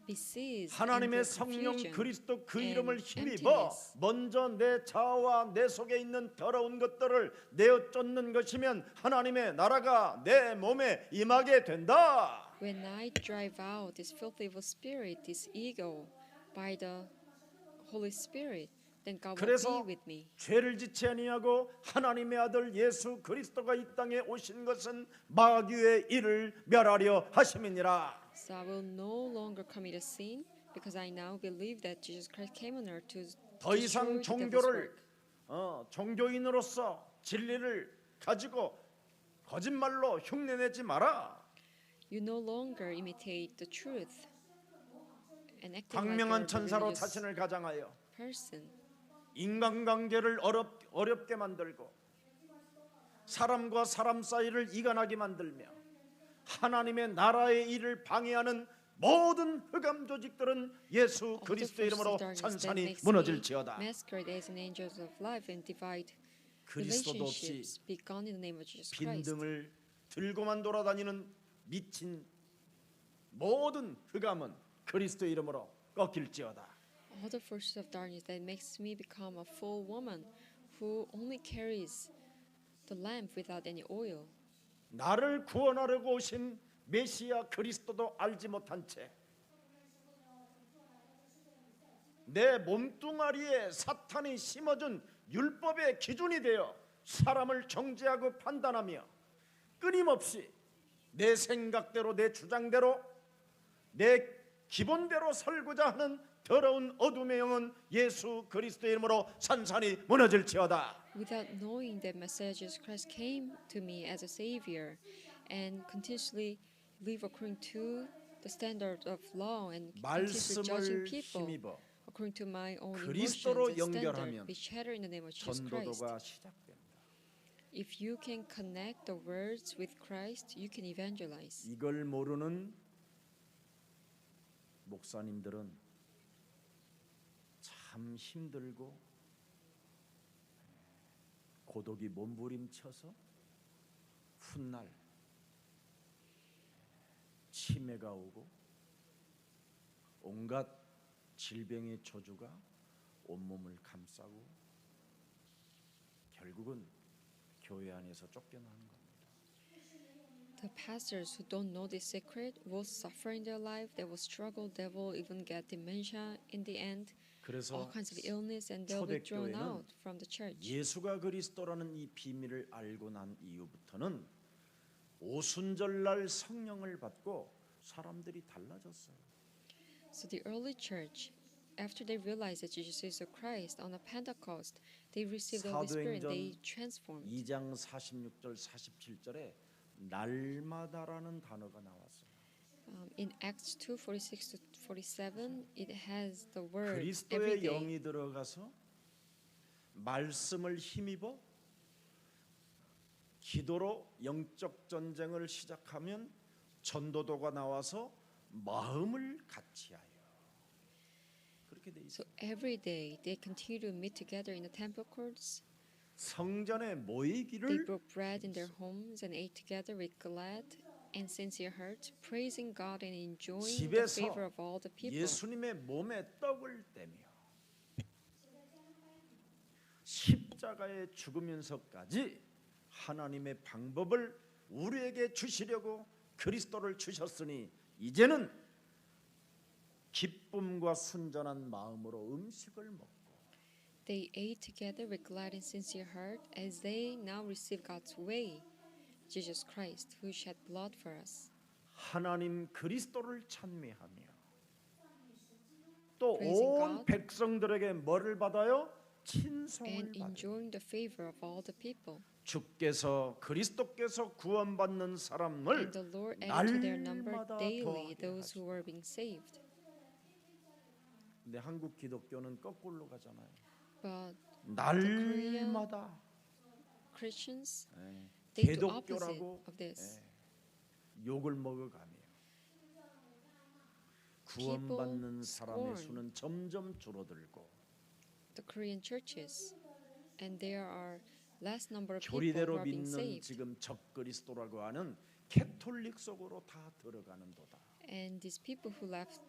be seized 하나님의 into 성령 confusion 그리스도 그 and 이름을 힘입어 emptiness. 먼저 내 자아와 내 속에 있는 더러운 것들을 내어 쫓는 것이면 하나님의 나라가 내 몸에 임하게 된다. When I drive out this filthy evil spirit, this ego, by the Holy Spirit, then God will 그래서 be with me. 죄를 짓지 아니하고 하나님의 아들 예수 그리스도가 이 땅에 오신 것은 마귀의 일을 멸하려 하심이니라. So I will no longer commit a sin because I now believe that Jesus Christ came on earth to 더 이상 destroy the devil's 종교를 work. 종교인으로서 진리를 가지고 거짓말로 흉내내지 마라. You no longer imitate the truth and acting like 광명한 a 천사로 religious 자신을 가장하여 person. 인간관계를 어렵게 만들고 사람과 사람 사이를 이간하게 만들며 하나님의 나라의 일을 방해하는 모든 흑암 조직들은 예수 All the 그리스도의 forces 이름으로 of darkness that 산산히 makes me 무너질지어다. masquerade as an angels of life and divide 그리스도도 없이 relationships be gone in the name of Jesus Christ. 빈등을 들고만 돌아다니는 미친 모든 흑암은 그리스도의 이름으로 꺾일지어다. All the forces of darkness that makes me become a full woman who only carries the lamp without any oil. 나를 구원하려고 오신 메시아 그리스도도 알지 못한 채 내 몸뚱아리에 사탄이 심어준 율법의 기준이 되어 사람을 정죄하고 판단하며 끊임없이 내 생각대로 내 주장대로 내 기본대로 살고자 하는 더러운 어둠의 영은 예수 그리스도의 이름으로 산산이 무너질지어다. Without knowing that Messiah Jesus Christ came to me as a savior and continuously live according to the standard of law and continuously judging 말씀을 people 힘입어 according to my own 그리스도로 emotions and standard, 연결하면 we shatter in the name of Jesus Christ. 전도도가 시작된다. If you can connect the words with Christ, you can evangelize. 이걸 모르는 목사님들은 참 힘들고 고독이 몸부림쳐서 훗날 치매가 오고 온갖 질병의 저주가 온몸을 감싸고 결국은 교회 안에서 쫓겨나는 겁니다. The pastors who don't know this secret will suffer in their life. They will struggle. They will even get dementia in the end. all 그래서 kinds of illness, and they'll be thrown 초대교회는 out from the church. 예수가 그리스도라는 이 비밀을 알고 난 이후부터는 오순절날 성령을 받고 사람들이 달라졌어요. So the early church, after they realized that Jesus is the Christ, on a Pentecost, they received the Holy Spirit and they transformed. 2장 46절 47절에 날마다라는 단어가 나왔어요. In Acts 2:46 to 47, it has the word every 그리스도의 day. 영이 들어가서 말씀을 힘입어 기도로 영적 전쟁을 시작하면 전도도가 나와서 마음을 같이하여 그렇게 돼 있어요. So every day they continue to meet together in the temple courts. 성전에 They 모이기를 broke bread in their homes and ate together with glad and sincere hearts, praising God and enjoying the 집에서 favor of all the people. 예수님의 몸에 떡을 떼며 십자가에 죽으면서까지 하나님의 방법을 우리에게 주시려고 그리스도를 주셨으니 이제는 기쁨과 순전한 마음으로 음식을 먹고 They ate together with glad and sincere heart as they now receive God's way, Jesus Christ, who shed blood for us. 하나님 그리스도를 찬미하며 또 Praising 온 God. 백성들에게 뭐를 받아요? 친송을 And 받아요. enjoying the favor of all the people. 주께서 그리스도께서 구원받는 사람을 And the Lord added to their number 날마다 daily 더하게 those 하시고. who were being saved. 근데 한국 기독교는 거꾸로 가잖아요. But 날마다 Christians, 예, they do opposite 개독교라고 of this. 예, 욕을 먹어가며 구원받는 사람의 scorn 수는 점점 줄어들고 The Korean churches, and there are less number of people who 교리대로 are being 믿는 saved. 지금 적그리스도라고 하는 캐톨릭 속으로 다 들어가는도다. And these people who left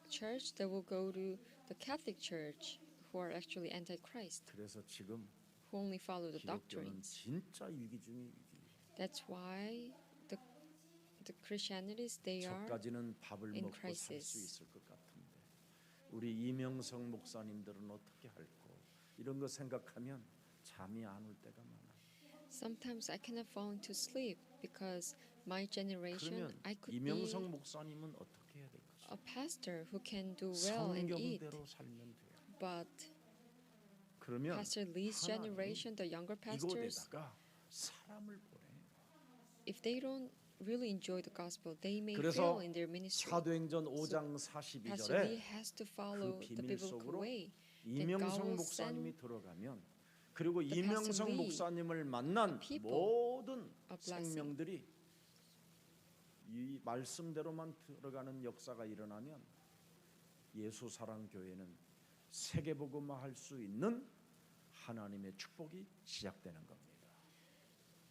church, they will go to the Catholic Church, who are actually anti-Christ, 그래서 지금 who only follow the 기독교는 doctrines. 진짜 위기 중에 위기. That's why the Christianities, they are 저까지는 밥을 in 먹고 살 수 crisis. 있을 것 같은데 우리 이명성 목사님들은 어떻게 할까? 이런 거 생각하면 잠이 안 올 때가 많아요. Sometimes I cannot fall into sleep because my generation, 그러면 I could be 이명성 목사님은 어떻게 해야 될까? a pastor who can do well and eat, 성경대로 살면 돼요. but 그러면 Pastor Lee's 하나님 generation, the younger pastors, 이곳에다가 사람을 보내요. if they don't really enjoy the gospel, they may 그래서 fail in their ministry. 사도행전 5장 Pastor Lee 42절에 has to follow the 비밀 biblical 속으로 way. 이명성 will 목사님이 send 들어가면 그리고 the 이명성 Pastor Lee 목사님을 만난 people 모든 a blessing. 생명들이 이 말씀대로만 들어가는 역사가 일어나면 예수 사랑 교회는 세계복음화할 수 있는 하나님의 축복이 시작되는 겁니다.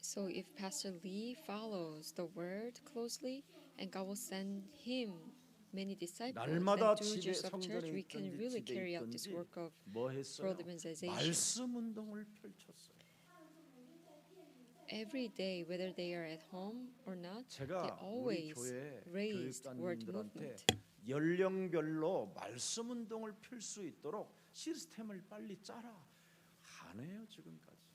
So if Pastor Lee follows the word closely, and God will send him many disciples, 날마다 and through 집에 Jesus of church, 성전에 we can 있든지 really 집에 carry out this 있든지 work of 뭐 했어요? world evangelization. 말씀 운동을 펼쳤어요. every day, whether they are at home or not, they 제가 우리 always 교회 raised word 교육자님들한테 movement. 연령별로 말씀 운동을 필 수 있도록 시스템을 빨리 짜라 하네요 지금까지.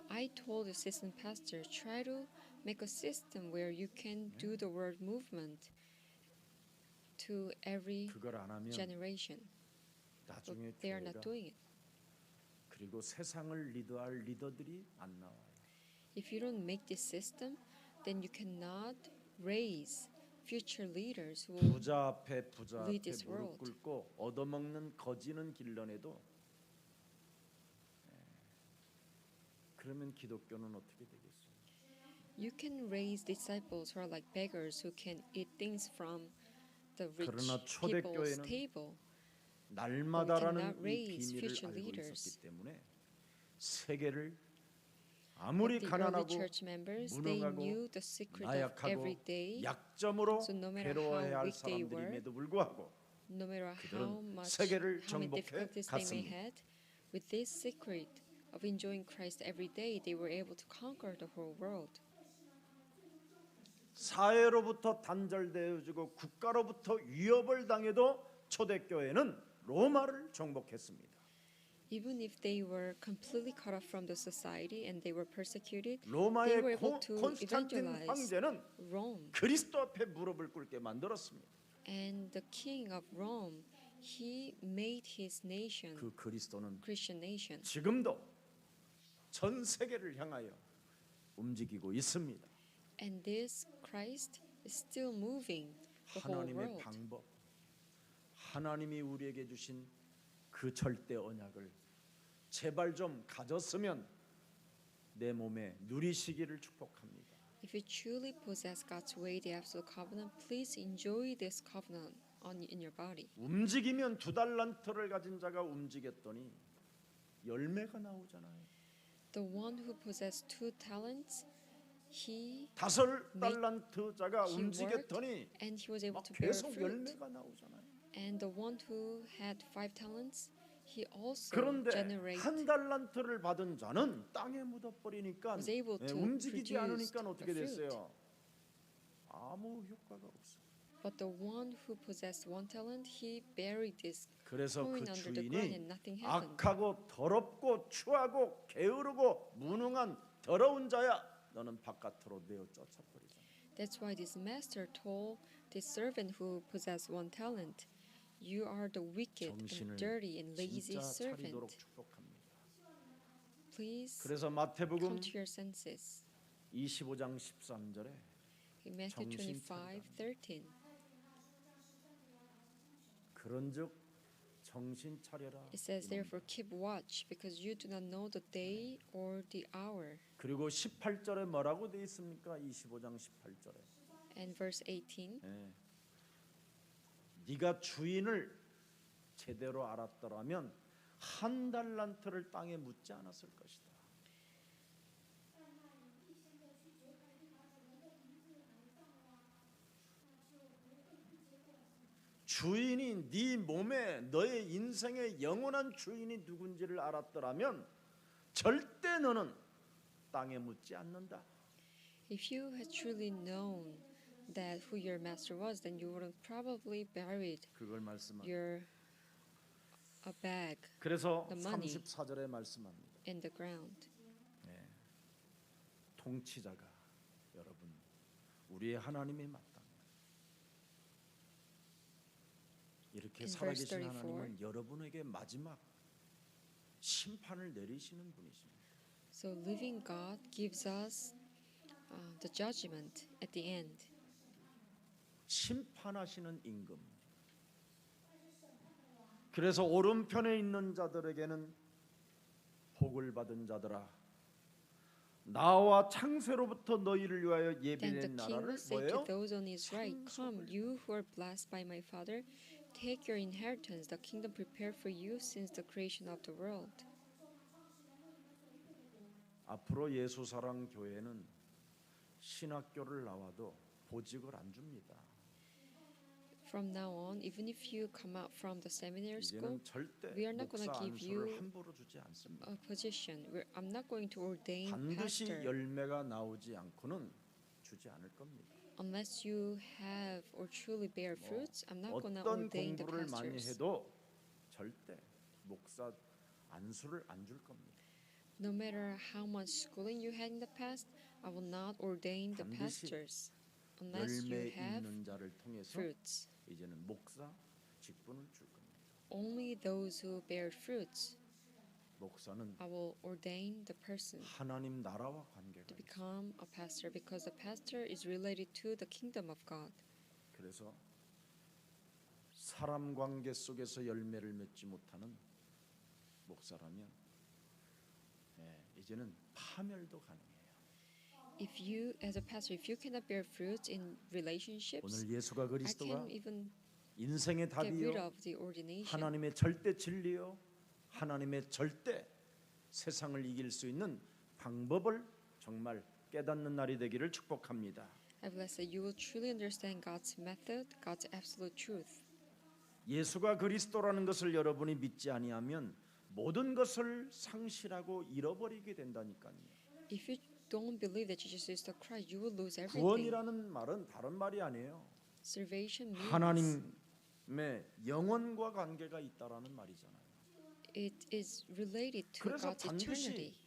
I told the assistant pastor, try to make a system where you can do the word movement to every 그걸 안 하면 generation. 나중에 But they are not 교회가 doing it. 그리고 세상을 리드할 리더들이 안 나와요. If you don't make this system, then you cannot raise future leaders who will 부자 앞에 부자 lead 앞에 this 무릎 world. 꿇고 얻어먹는 거지는 길러내도 그러면 기독교는 어떻게 되겠어요? You can raise disciples who are like beggars who can eat things from the rich 그러나 people's 초대교회는 table. 날마다라는 cannot 이 raise 비밀을 future 알고 leaders. 있었기 때문에 세계를 아무리 The early 가난하고 church members, they 무능하고 knew the secret of 나약하고 every day. 약점으로 So no matter 괴로워해야 how 할 weak they were, 사람들임에도 불구하고 No matter 그들은 how much, 세계를 how many 정복해 difficulties they may 갔습니다. had, with this secret of enjoying Christ every day, they were able to conquer the whole world. 사회로부터 단절되어지고 국가로부터 위협을 당해도 초대교회는 로마를 정복했습니다. Even if they were completely cut off from the society and they were persecuted, they 로마의 were able to 콘스탄틴 evangelize 황제는 Rome. 그리스도 앞에 무릎을 꿇게 만들었습니다. And the king of Rome, he made his nation 그 그리스도는 Christian nation. 지금도 전 세계를 향하여 움직이고 있습니다. And this Christ is still moving the whole 하나님의 world. 방법, 하나님이 우리에게 주신 그 절대 언약을 제발 좀 가졌으면 내 몸에 누리시기를 축복합니다. If you truly possess God's way, the absolute covenant, please enjoy this covenant in your body. 움직이면 2달란트를 가진 자가 움직였더니 열매가 나오잖아요. The one who possessed 2 talents, he 5달란트 자가 he 움직였더니 worked and he was able 막 to bear 계속 fruit. 열매가 나오잖아요. And the one who had 5 talents, he also 그런데 generated 1달란트를 받은 자는 땅에 묻어버리니까 was able to 움직이지 produce 않으니까 어떻게 the fruit. 됐어요? 아무 효과가 없어요. But the one who possessed 1 talent, he buried this 그래서 그 coin under the ground 주인이 and nothing happened. 악하고 더럽고 추하고 게으르고 무능한 더러운 자야, 너는 바깥으로 내어 쫓아버리자. That's why this master told this servant who possessed 1 talent, you are the wicked 정신을 and dirty and lazy 진짜 차리도록 servant. 축복합니다. Please 그래서 마태복음 come to your senses. 25장 13절에 In Matthew 정신 25:13. 그런즉 정신 차려라. It says, therefore keep watch, because you do not know the day or the hour. 그리고 18절에 뭐라고 돼 있습니까? 25장 18절에. And verse 18, 예. 네가 주인을 제대로 알았더라면 1달란트를 땅에 묻지 않았을 것이다. 주인이 네 몸에 너의 인생의 영원한 주인이 누군지를 알았더라면 절대 너는 땅에 묻지 않는다. if you had truly known that who your master was, then you wouldn't probably buried 그걸 말씀합니다. your a bag 그래서 the money. 34절에 말씀합니다. in the ground. 통치자가 여러분 우리의 하나님이 마땅합니다. 이렇게 In 살아계신 verse 34. 하나님은 여러분에게 마지막 심판을 내리시는 분이십니다. So living God gives us the judgment at the end. 심판하시는 임금. 그래서 오른편에 있는 자들에게는 복을 받은 자들아, 나와 창세로부터 너희를 위하여 Then the 예비된 king 나라를 will say 뭐예요? to those on his right, come, you who are blessed by my Father, take your inheritance, the kingdom prepared for you since the creation of the world. 앞으로 예수사랑 교회는 신학교를 나와도 보직을 안 줍니다. From now on, even if you come out from the seminary school, 이제는 절대 we are not going 목사 to give 안수를 you 함부로 주지 않습니다. a position. I'm not going to ordain 반드시 pastor 열매가 나오지 않고는 주지 않을 겁니다. unless you have or truly bear fruits. I'm not going to 어떤 ordain the 공부를 많이 pastors. 해도 절대 목사 안수를 안 줄 겁니다. No matter how much schooling you had in the past, I will not ordain the 반드시 pastors unless you 열매 have 있는 자를 통해서 fruits. 이제는 목사 직분을 줄 겁니다. Only those who bear fruits, 목사는 I will ordain the person 하나님 나라와 관계가 to 있어요. become a pastor because the pastor is related to the kingdom of God. 그래서 사람 관계 속에서 열매를 맺지 못하는 목사라면 이제는 파멸도 가능해요. If you, as a pastor, if you cannot bear fruits in relationships, 오늘 예수가 I 그리스도가 can even 인생의 get rid 답이요 of the ordination. 하나님의 절대 진리요 하나님의 절대 세상을 이길 수 있는 방법을 정말 깨닫는 날이 되기를 축복합니다. I bless that you will truly understand God's method, God's absolute truth. 예수가 그리스도라는 것을 여러분이 믿지 아니하면 모든 것을 상실하고 잃어버리게 된다니까요. If you don't believe that Jesus is the Christ, you will lose everything. 구원이라는 말은 다른 말이 아니에요. Salvation means 하나님의 영원과 관계가 있다라는 말이잖아요. it is related to 그래서 God's 반드시 eternity.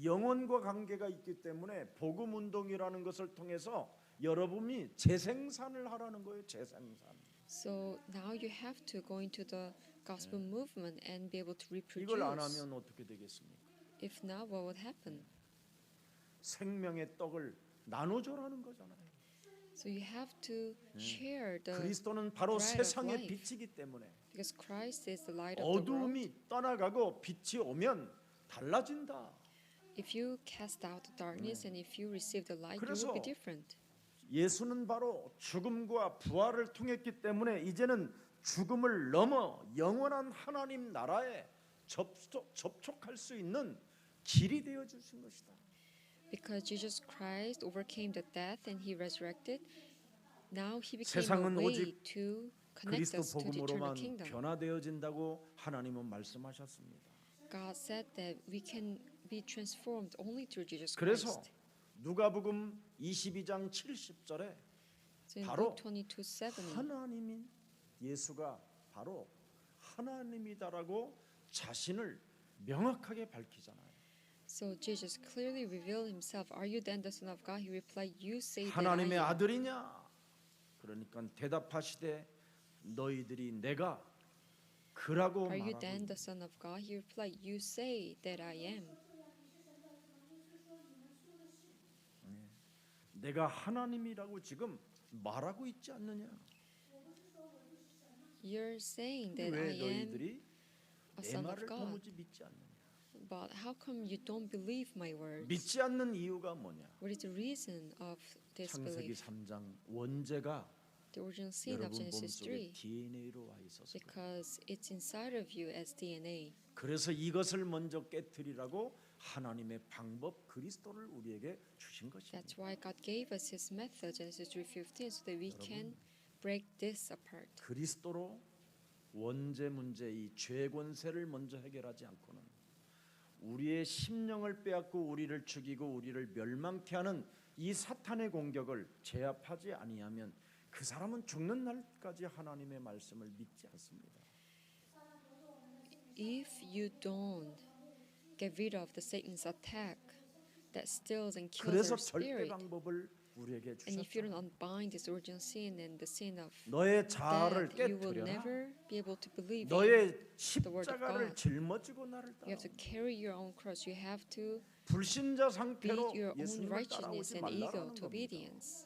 영원과 관계가 있기 때문에 복음 운동이라는 것을 통해서 여러분이 재생산을 하라는 거예요. 재생산. So now you have to go into the gospel movement and be able to reproduce. 이걸 안 하면 어떻게 되겠습니까? If not, what would happen? 생명의 떡을 나눠줘라는 거잖아요. So you have to share the 그리스도는 바로 bread of 세상의 life. 빛이기 때문에 Because Christ is the light of the world. 어두움이 떠나가고 빛이 오면 달라진다. If you cast out the darkness and if you receive the light, you 그래서 will be different. 예수는 바로 죽음과 부활을 통했기 때문에 이제는 죽음을 넘어 영원한 하나님 나라에 접촉할 수 있는 길이 되어 주신 것이다. Because Jesus Christ overcame the death and he resurrected, now he became 세상은 a way 오직 to connect 그리스도 us to the eternal 복음으로만 kingdom. 변화되어진다고 하나님은 말씀하셨습니다. God said that we can be transformed only through Jesus 그래서 Christ. 누가복음 22장 70절에 So in 바로 Luke 22:70, 하나님인 예수가 바로 하나님이다라고 자신을 명확하게 밝히잖아요. so Jesus clearly revealed himself. Are you then the Son of God? He replied, You say that I 하나님의 am. 아들이냐? 그러니까 대답하시되 너희들이 내가 그라고 Are you 말하고 then the Son of God? He replied, You say that I am. 내가 하나님이라고 지금 말하고 있지 않느냐? You're saying that 왜 I am 너희들이 a 내 son of 말을 God. 도무지 믿지 않느냐? But how come you don't believe my words? 믿지 않는 이유가 뭐냐? What is the reason of this 창세기 belief? 3장 원죄가 The original sin of 여러분 Genesis 몸속에 3. DNA로 와 있어서 그래요. Because it's inside of you as DNA. 그래서 이것을 먼저 깨뜨리라고 하나님의 방법 그리스도를 우리에게 주신 것입니다. That's why God gave us His method, Genesis 3:15, so that we can break this apart. 그리스도로 원죄 문제 이 죄 권세를 먼저 해결하지 않고는 우리의 심령을 빼앗고 우리를 죽이고 우리를 멸망케 하는 이 사탄의 공격을 제압하지 아니하면 그 사람은 죽는 날까지 하나님의 말씀을 믿지 않습니다. If you don't get rid of the Satan's attack that steals and kills 그래서 our 절대 spirit, 방법을 우리에게 and if you don't 주셨잖아요. unbind this original sin and the sin of 너의 자아를 death, you will 깨뜨려라. never be able to believe in. 너의 word of 십자가를 God. 짊어지고 나를 You have to 따라. carry your own cross. You have to 불신자 beat 상태로 your own 예수님을 righteousness 따라오지 and ego 말라는 to 겁니다. obedience.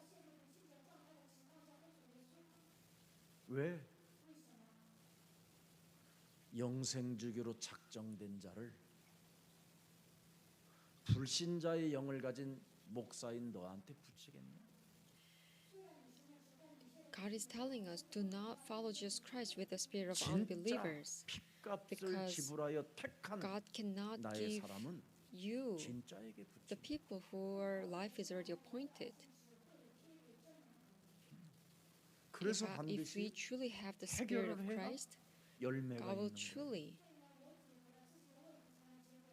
왜? 영생주기로 작정된 자를 불신자의 영을 가진 목사인 너한테 붙이겠냐? God is telling us, do not follow Jesus Christ with the spirit of 진짜 unbelievers. 핏값을 Because 지불하여 택한 God cannot 나의 give 사람은 you 진짜에게 the 붙이겠냐? people whose life is already appointed. 그래서 if we 반드시 truly have the Spirit of 해결을 해야 Christ, 열매가 God will 있는 거예요. truly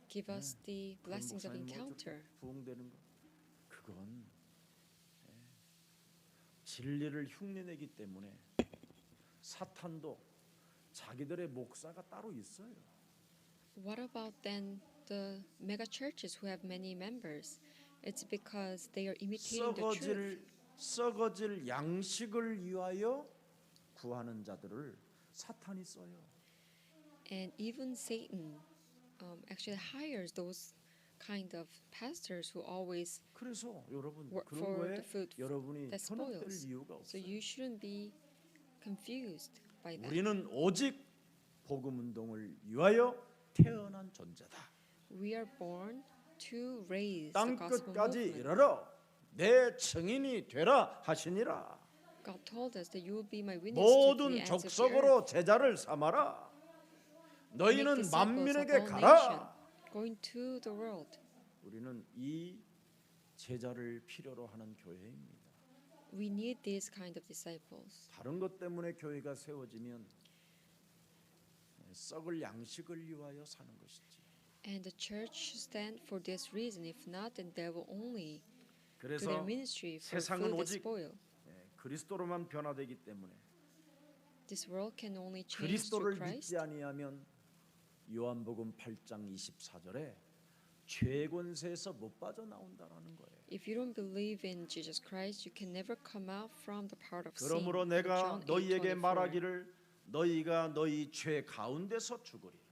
give us the 그럼 blessings of 목사님 뭐 encounter. 저렇게 부흥되는 거 그건 진리를 흉내내기 때문에 사탄도 자기들의 목사가 따로 있어요. What about then the mega churches who have many members? It's because they are imitating the truth. 썩어질 양식을 위하여 구하는 자들을 사탄이 써요. And even Satan actually hires those kind of pastors who always 그래서 여러분 work 그런 for 거에 the food 여러분이 that 현혹될 spoils. 이유가 So 없어요. you shouldn't be confused by that. 우리는 오직 복음 운동을 위하여 태어난 존재다. We are born to raise the 땅 gospel 끝까지 movement. 이르러 내 증인이 되라 하시니라. God told us that you will be my witness to the 모든 ends of the earth. 족속으로 제자를 삼아라. Make 너희는 disciples of 만민에게 all 가라. nation, going to the world. 우리는 이 제자를 필요로 하는 교회입니다. We need these kind of disciples. 다른 것 때문에 교회가 세워지면 썩을 양식을 위하여 사는 것이지. And the church should stand for this reason. If not, then they will only do their 그래서 ministry for 세상은 food that 오직 spoil. 그리스도로만 변화되기 때문에 This world can only change 그리스도를 through Christ. 믿지 아니하면 요한복음 8장 24절에 죄 권세에서 못 빠져나온다라는 거예요. If you don't believe in Jesus Christ, you can never come out from the part of sin. 그러므로 내가 John 너희에게 8:24. 말하기를 너희가 너희 죄 가운데서 죽으리라.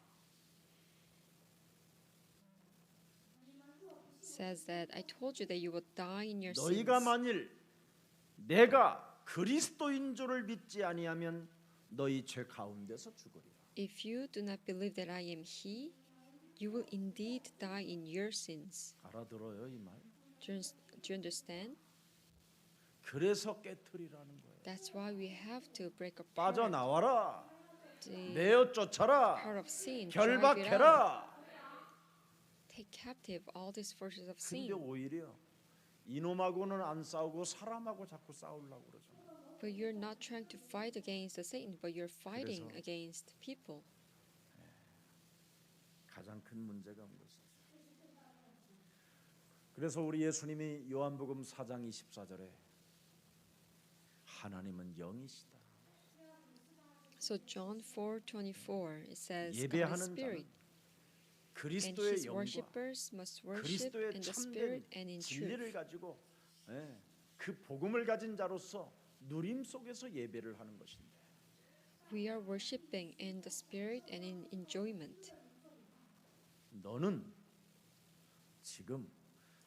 Says that I told you that you will die in your 너희가 sins. 만일 내가 그리스도인 줄을 믿지 아니하면 너희 죄 가운데서 죽으리라. If you do not believe that I am He, you will indeed die in your sins. 알아들어요 이 말? Do you understand? 그래서 깨트리라는 거예요. That's why we have to break apart 빠져나와라. the 내어 쫓아라. power of sin. Drive it out. 결박해라. Take captive all these forces of 근데 sin. 오히려 이놈하고는 안 싸우고 사람하고 자꾸 싸우려고 그러잖아요. But you're not trying to fight against the Satan, but you're fighting 그래서 against people. 가장 큰 문제가 온 것이죠. 그래서 우리 예수님이 요한복음 4장 24절에 하나님은 영이시다. So John 4:24 it says God is 예배하는 spirit, 자는 and 그리스도의 His 영과 worshippers must worship 그리스도의 in the 참된 spirit and in 진리를 truth. 가지고 그 복음을 가진 자로서 누림 속에서 예배를 하는 것인데 We are worshiping in the spirit and in enjoyment. 너는 지금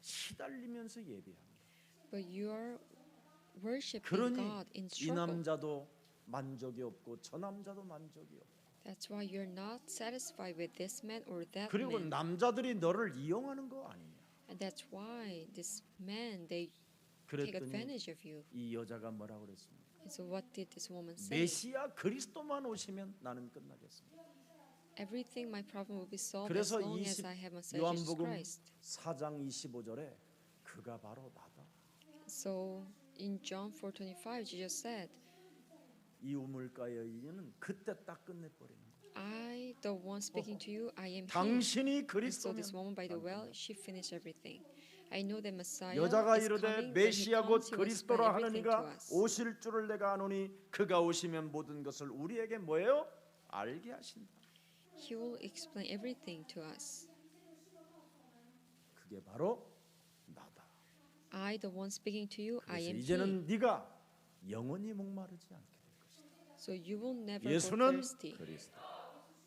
시달리면서 예배합니다. But you are worshiping 그러니 God in 이 struggle. 남자도 만족이 없고 저 남자도 만족이 없고 That's why you're not satisfied with this man or that 그리고 man. 남자들이 너를 이용하는 거 아니냐. And that's why this man, they take 그랬더니 advantage of you. 이 여자가 뭐라고 그랬습니까? And so what did this woman say? 메시아 그리스도만 오시면 나는 끝나겠습니다. Everything my problem will be solved as 그래서 long as I have Messiah Jesus 요한복음 Christ. 4장 25절에 그가 바로 나다. So in John 4:25, Jesus said, 이 우물가의 여인은 그때 딱 끝내버리는 거예요. I, the one speaking to you, I am He. 당신이 And so 그리스도면 this woman by the well, she finished everything. I know that Messiah 여자가 is 이르되 coming. When He 메시아 곧 comes, He will 그리스도라 explain everything to 하느니가 us. 오실 줄을 내가 아노니 그가 오시면 모든 것을 우리에게 뭐예요? 알게 하신다. He will explain everything to us. 그게 바로 나다. I, the one speaking to you, I 그래서 am He. 이제는 네가 영원히 목마르지 않게 될 것이다. So you will never go 예수는 thirsty. 그리스도.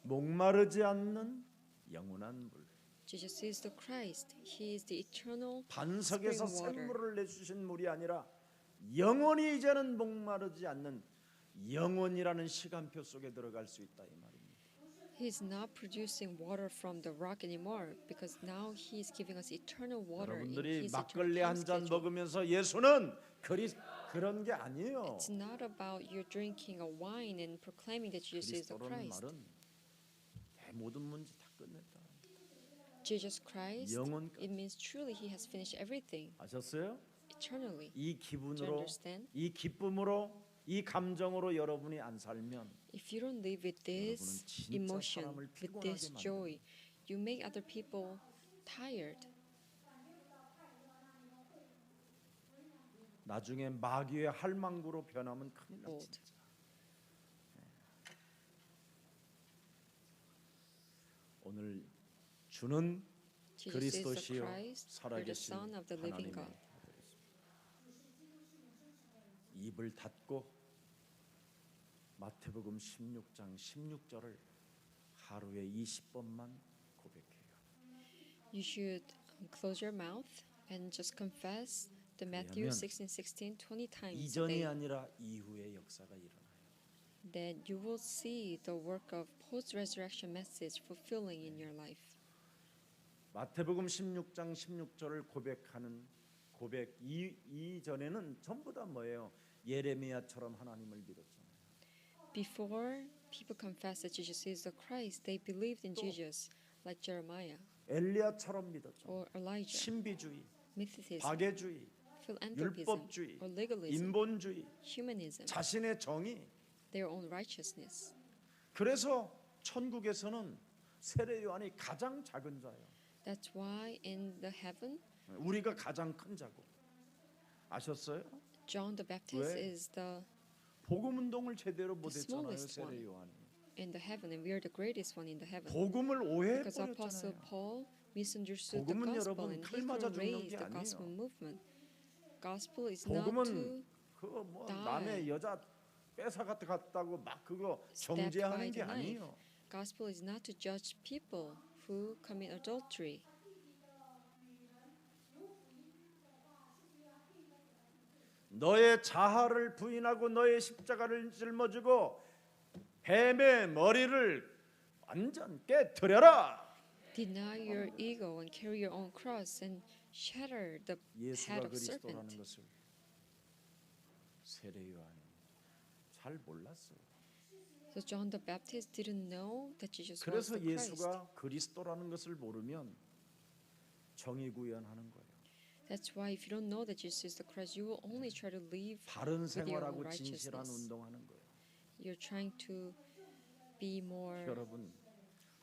목마르지 않는 영원한 물. Jesus is the Christ. He is the eternal 반석에서 spring water. 샘물을 내주신 물이 아니라 영원히 이제는 목마르지 않는 영원이라는 시간표 속에 들어갈 수 있다 이 말입니다. He's not producing water from the rock anymore because now He is giving us eternal water in 여러분들이 His 막걸리 eternal 한 잔 schedule. 먹으면서 예수는 그런 게 아니에요. It's not about you drinking a wine and proclaiming that Jesus is the 그리스도라는 Christ. 말은 내 모든 문제 다 끝냈다. Jesus Christ, 영원까지. it means truly He has finished everything 아셨어요? eternally. 이 Do you 기분으로 understand? 이 기쁨으로 이 감정으로 여러분이 안 살면 If you don't live with this 여러분은 진짜 emotion, 사람을 with 피곤하게 this 만듭니다. joy, you make other people tired. 나중에 마귀의 할망구로 변하면 큰일 납니다. Old. 진짜. 오늘 주는 Jesus is the 그리스도시요 Christ, or the 살아계신 Son of the living 하나님의 God. 입을 닫고 마태복음 16장 16절을 하루에 20번만 고백해요. You should close your mouth and just confess the Matthew 왜냐하면 16:16 20 times a 이전이 day. 아니라 이후의 역사가 일어나요. Then you will see the work of post-resurrection message fulfilling in your life. 마태복음 16장 16절을 고백하는 고백 이전에는 전부 다 뭐예요? 예레미야처럼 하나님을 믿었잖아요. Before people confessed that Jesus is the Christ, they believed in Jesus, like Jeremiah 엘리야처럼 믿었죠. or Elijah. 신비주의, Mythicism, 박애주의, philanthropism, 율법주의, or legalism, 인본주의, humanism, 자신의 정의. their own righteousness. 그래서 천국에서는 세례 요한이 가장 작은 자예요. That's why in the heaven, 우리가 가장 큰 자고. 아셨어요? John the Baptist 왜? is the 복음 운동을 제대로 못했잖아요. smallest 세례 one. 요한이. in the heaven, and we are the greatest one in the heaven. 복음을 오해해 Because Apostle 버렸잖아요. Paul misunderstood the 복음은 gospel 여러분 and 칼 he 맞아 죽는 raised 게 the gospel 아니에요. movement. Gospel is not 복음은 to 그뭐 die. 남의 여자 뺏어갔다고 막 그거 Stabbed 정죄하는 by 게 the knife. 아니에요. Gospel is not to judge people who commit adultery. 너의 자아를 부인하고 너의 십자가를 짊어지고 뱀의 머리를 완전 깨뜨려라. Deny your ego and carry your own cross and shatter the head 예수가 of 그리스도라는 serpent. 것을 세례 요한이 잘 몰랐어요. So John the Baptist didn't know that Jesus was 그래서 the Christ. 예수가 그리스도라는 것을 모르면 정의 구현하는 거예요. That's why if you don't know that Jesus is the Christ, you will only try to live 바른 with your own 생활하고 진실한 righteousness. 운동하는 거예요. You're trying to be more 여러분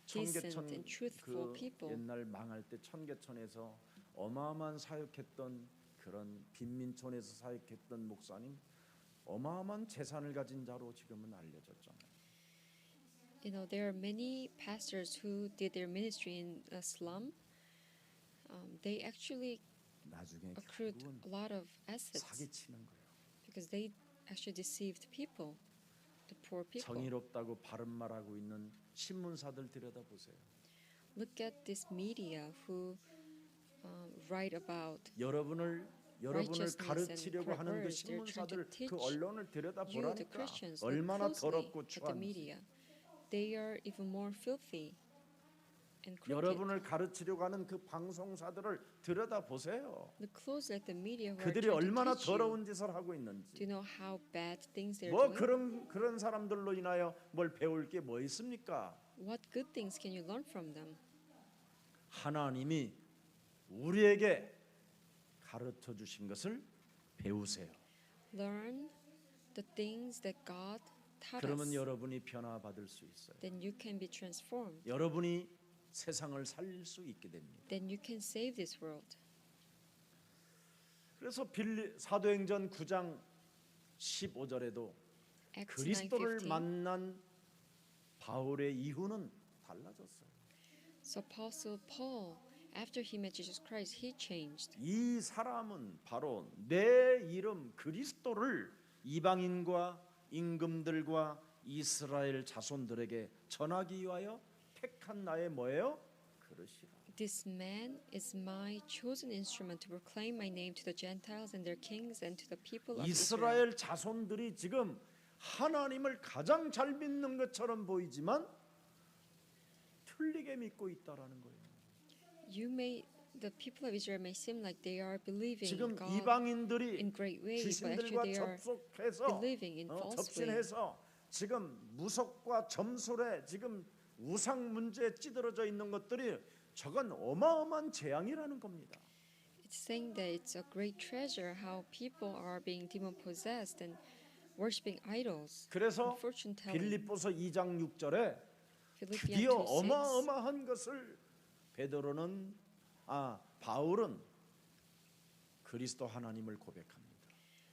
decent 청계천 and truthful 그 people. 옛날 망할 때 청계천에서 어마어마한 사역했던 그런 빈민촌에서 사역했던 목사님 어마어마한 재산을 가진 자로 지금은 알려졌잖아요. You know, there are many pastors who did their ministry in a slum. They actually 나중에 accrued 결국은 a lot of assets 사기치는 거예요. because they actually deceived people, the poor people. 정의롭다고 바른 말하고 있는 신문사들 들여다보세요. Look at this media who write about 여러분을 righteousness 가르치려고 and 하는 그 perverse. They're trying to 신문사들 teach 그 언론을 you, the 들여다보라니까 Christians, look 얼마나 closely 더럽고 at the 추한지. media. They are even more filthy and crooked. 여러분을 가르치려고 하는 그 방송사들을 들여다보세요. Look closely at the media who are 그들이 trying to 얼마나 teach you. 더러운 짓을 하고 있는지. Do you know how bad things they're 뭐 doing? 그런 사람들로 인하여 뭘 배울 게 뭐 있습니까? What good things can you learn from them? 하나님이 우리에게 가르쳐 주신 것을 배우세요. Learn the things that God taught 그러면 us. 여러분이 변화받을 수 있어요. Then you can be transformed. 여러분이 세상을 살릴 수 있게 됩니다. Then you can save this world. 그래서 사도행전 9장 15절에도 Acts 그리스도를 9:15. 만난 바울의 이후는 달라졌어요. So Apostle Paul, after he met Jesus Christ, he changed. 이 사람은 바로 내 이름 그리스도를 이방인과 임금들과 이스라엘 자손들에게 전하기 위하여 택한 나의 뭐예요? 그릇이라. This man is my chosen instrument to proclaim my name to the Gentiles and their kings and to the people of Israel. 이스라엘 자손들이 지금 하나님을 가장 잘 믿는 것처럼 보이지만 틀리게 믿고 있다라는 거예요. The people of Israel may seem like they are believing 지금 in God 이방인들이 in great ways, but 귀신들과 actually they are 접속해서 believing in false ways. 접신해서 지금 무속과 점술에 지금 우상 문제에 찌들어져 있는 것들이 저건 어마어마한 재앙이라는 겁니다. It's saying that it's a great treasure how people are being demon possessed and worshiping idols, 그래서 and fortune telling. 빌립보서 2장 6절에 Philippians 드디어 2:6. 어마어마한 것을 바울은 그리스도 하나님을 고백합니다.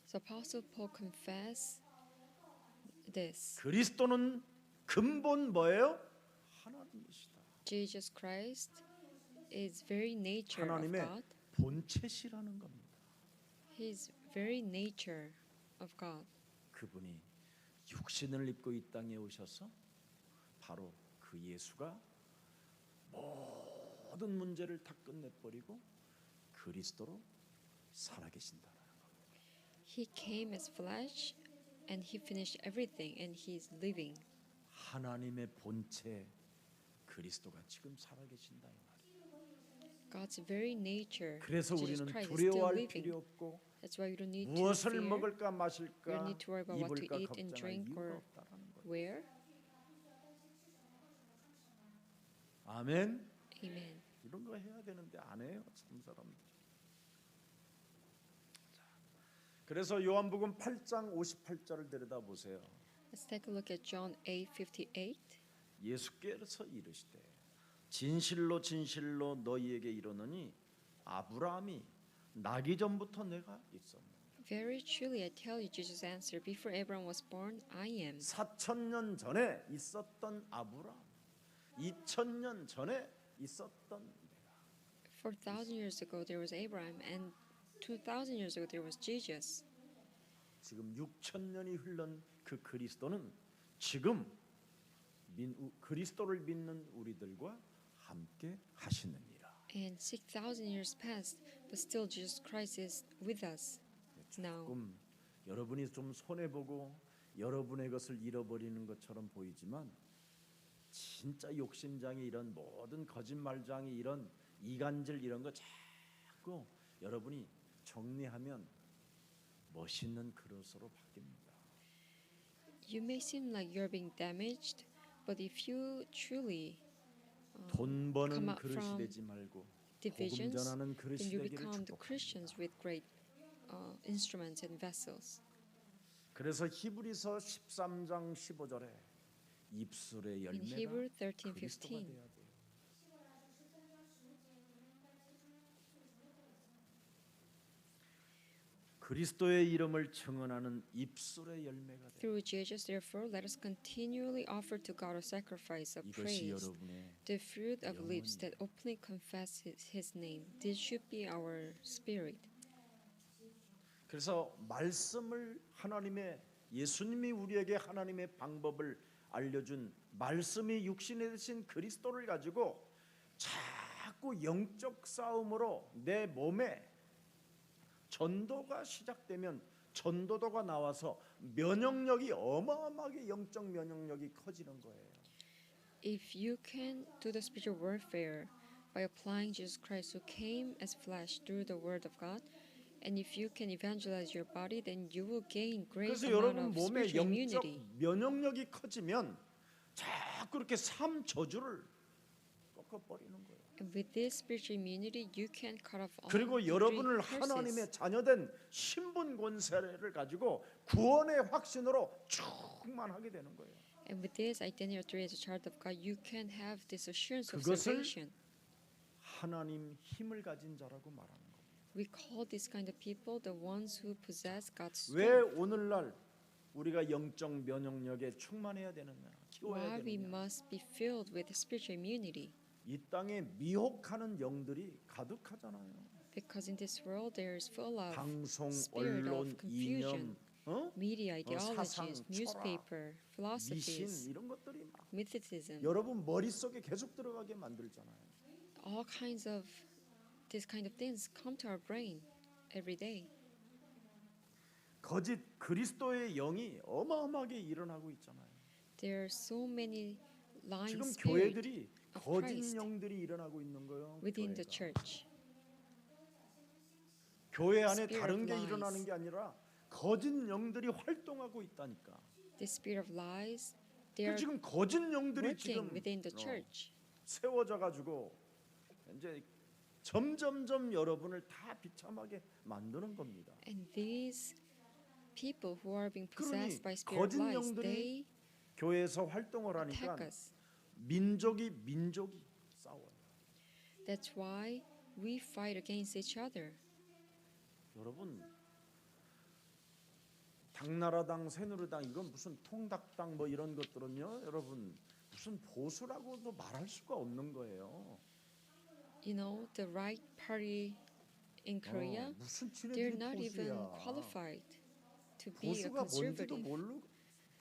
So Apostle Paul confessed this: 그리스도는 근본 뭐예요? 하나님이시다. Jesus Christ is very nature of 하나님의 God. 본체시라는 겁니다. His very nature of God. 그분이 육신을 입고 이 땅에 오셔서 바로 그 예수가 모든 문제를 다 끝내버리고 그리스도로 살아계신다라는 겁니다. He came as flesh, and he finished everything, and he is living. 하나님의 본체 그리스도가 지금 살아계신다 이 말이에요. God's very nature. 그래서 Jesus 우리는 Christ is still 두려워할 living. 필요 없고 That's why you don't need to 무엇을 fear. 먹을까 You 마실까 don't need to worry about what to 입을까 eat and 걱정할 drink 이유가 or 없다라는 거예요. where. 아멘. Amen. 이런 거 해야 되는데 안 해요, 참 사람들. 자, 그래서 요한복음 8장 58절을 들여다 보세요. Let's take a look at John 8:58. 예수께서 이르시되 진실로 진실로 너희에게 이르노니 아브라함이 나기 전부터 내가 있었노라. Very truly I tell you, Jesus answered, before Abraham was born, I am. 4,000년 전에 있었던 아브라함, 2,000년 전에 있었던 내가. 4,000 years ago there was Abraham, and 2,000 years ago there was Jesus. 지금 6,000년이 흘른 그 그리스도는 지금 그리스도를 믿는 우리들과 함께 하시느니라. And 6,000 years passed, but still Jesus Christ is with us now. 조금 여러분이 좀 손해 보고 여러분의 것을 잃어버리는 것처럼 보이지만 진짜 욕심장이 이런 모든 거짓말장이 이런 이간질 이런 거 자꾸 여러분이 정리하면 멋있는 그릇으로 바뀝니다. You may seem like you're being damaged, but if you truly 돈 come 버는 out 그릇이 from 되지 말고 복음 divisions, 전하는 그릇이 then you 되기를 become the Christians 축복합니다. with great instruments and vessels. 그래서 히브리서 13장 15절에 입술의 In 열매가 Hebrew 그리스도가 13:15, 돼야 돼요. 그리스도의 이름을 청언하는 입술의 열매가 돼요. through Jesus, therefore, let us continually offer to God a sacrifice of 이것이 praise, 여러분의 the fruit of lips 영혼이에요. that openly confess His name. This should be our spirit. 그래서 말씀을 하나님의 예수님이 우리에게 하나님의 방법을 알려준 말씀이 육신이 되신 그리스도를 가지고 자꾸 영적 싸움으로 내 몸에 전도가 시작되면 전도도가 나와서 면역력이 어마어마하게 영적 면역력이 커지는 거예요. If you can do the spiritual warfare by applying Jesus Christ who came as flesh through the word of God, and if you can evangelize your body, then you will gain great 그래서 amount 여러분 of 몸에 spiritual 영적 immunity. 면역력이 커지면 자꾸 이렇게 삶 저주를 꺾어버리는 거예요. And with this spiritual immunity, you can cut off all 그리고 the 여러분을 curses. 하나님의 자녀된 신분 권세를 가지고 구원의 확신으로 충만하게 되는 거예요. And with this identity authority as a child of God, you can have this assurance of 그것을 salvation. 하나님 힘을 가진 자라고 말하는 거예요. We call this kind of people the ones who possess God's 왜 strength. 오늘날 우리가 영적 면역력에 충만해야 되느냐, 키워야 Why we 되느냐? must be filled with spiritual immunity. 이 땅에 미혹하는 영들이 가득하잖아요. Because in this world there is full of 방송, spirit 언론, of confusion, 이념, media 사상, ideologies, newspaper, 미신 philosophies, 이런 것들이 막 mythicism, 여러분 머릿속에 계속 들어가게 만들잖아요. all kinds of these kind of things come to our brain every day. 거짓 그리스도의 영이 어마어마하게 일어나고 있잖아요. There are so many lying 지금 spirits 교회들이 of 거짓 Christ 영들이 일어나고 있는 거예요. within the 교회가. church. 교회 안에 Spirit 다른 of 게 lies. 일어나는 게 아니라 거짓 영들이 활동하고 있다니까. The spirit of lies, they are 지금 거짓 영들이 working 지금 within the church. 세워져 가지고 이제 점점점 여러분을 다 비참하게 만드는 겁니다. And these people who are being 그러니 possessed by spirit 거짓 of lies, 영들이 they 교회에서 활동을 하니까 attack us. 민족이 싸워요. That's why we fight against each other. 여러분 당나라당, 새누리당 이건 무슨 통닭당 뭐 이런 것들은요, 여러분 무슨 보수라고도 말할 수가 없는 거예요. You know, the right party in Korea, 무슨 they're 지네들이 not even 보수야. qualified to be a 보수가 뭔지도 conservative. 모르고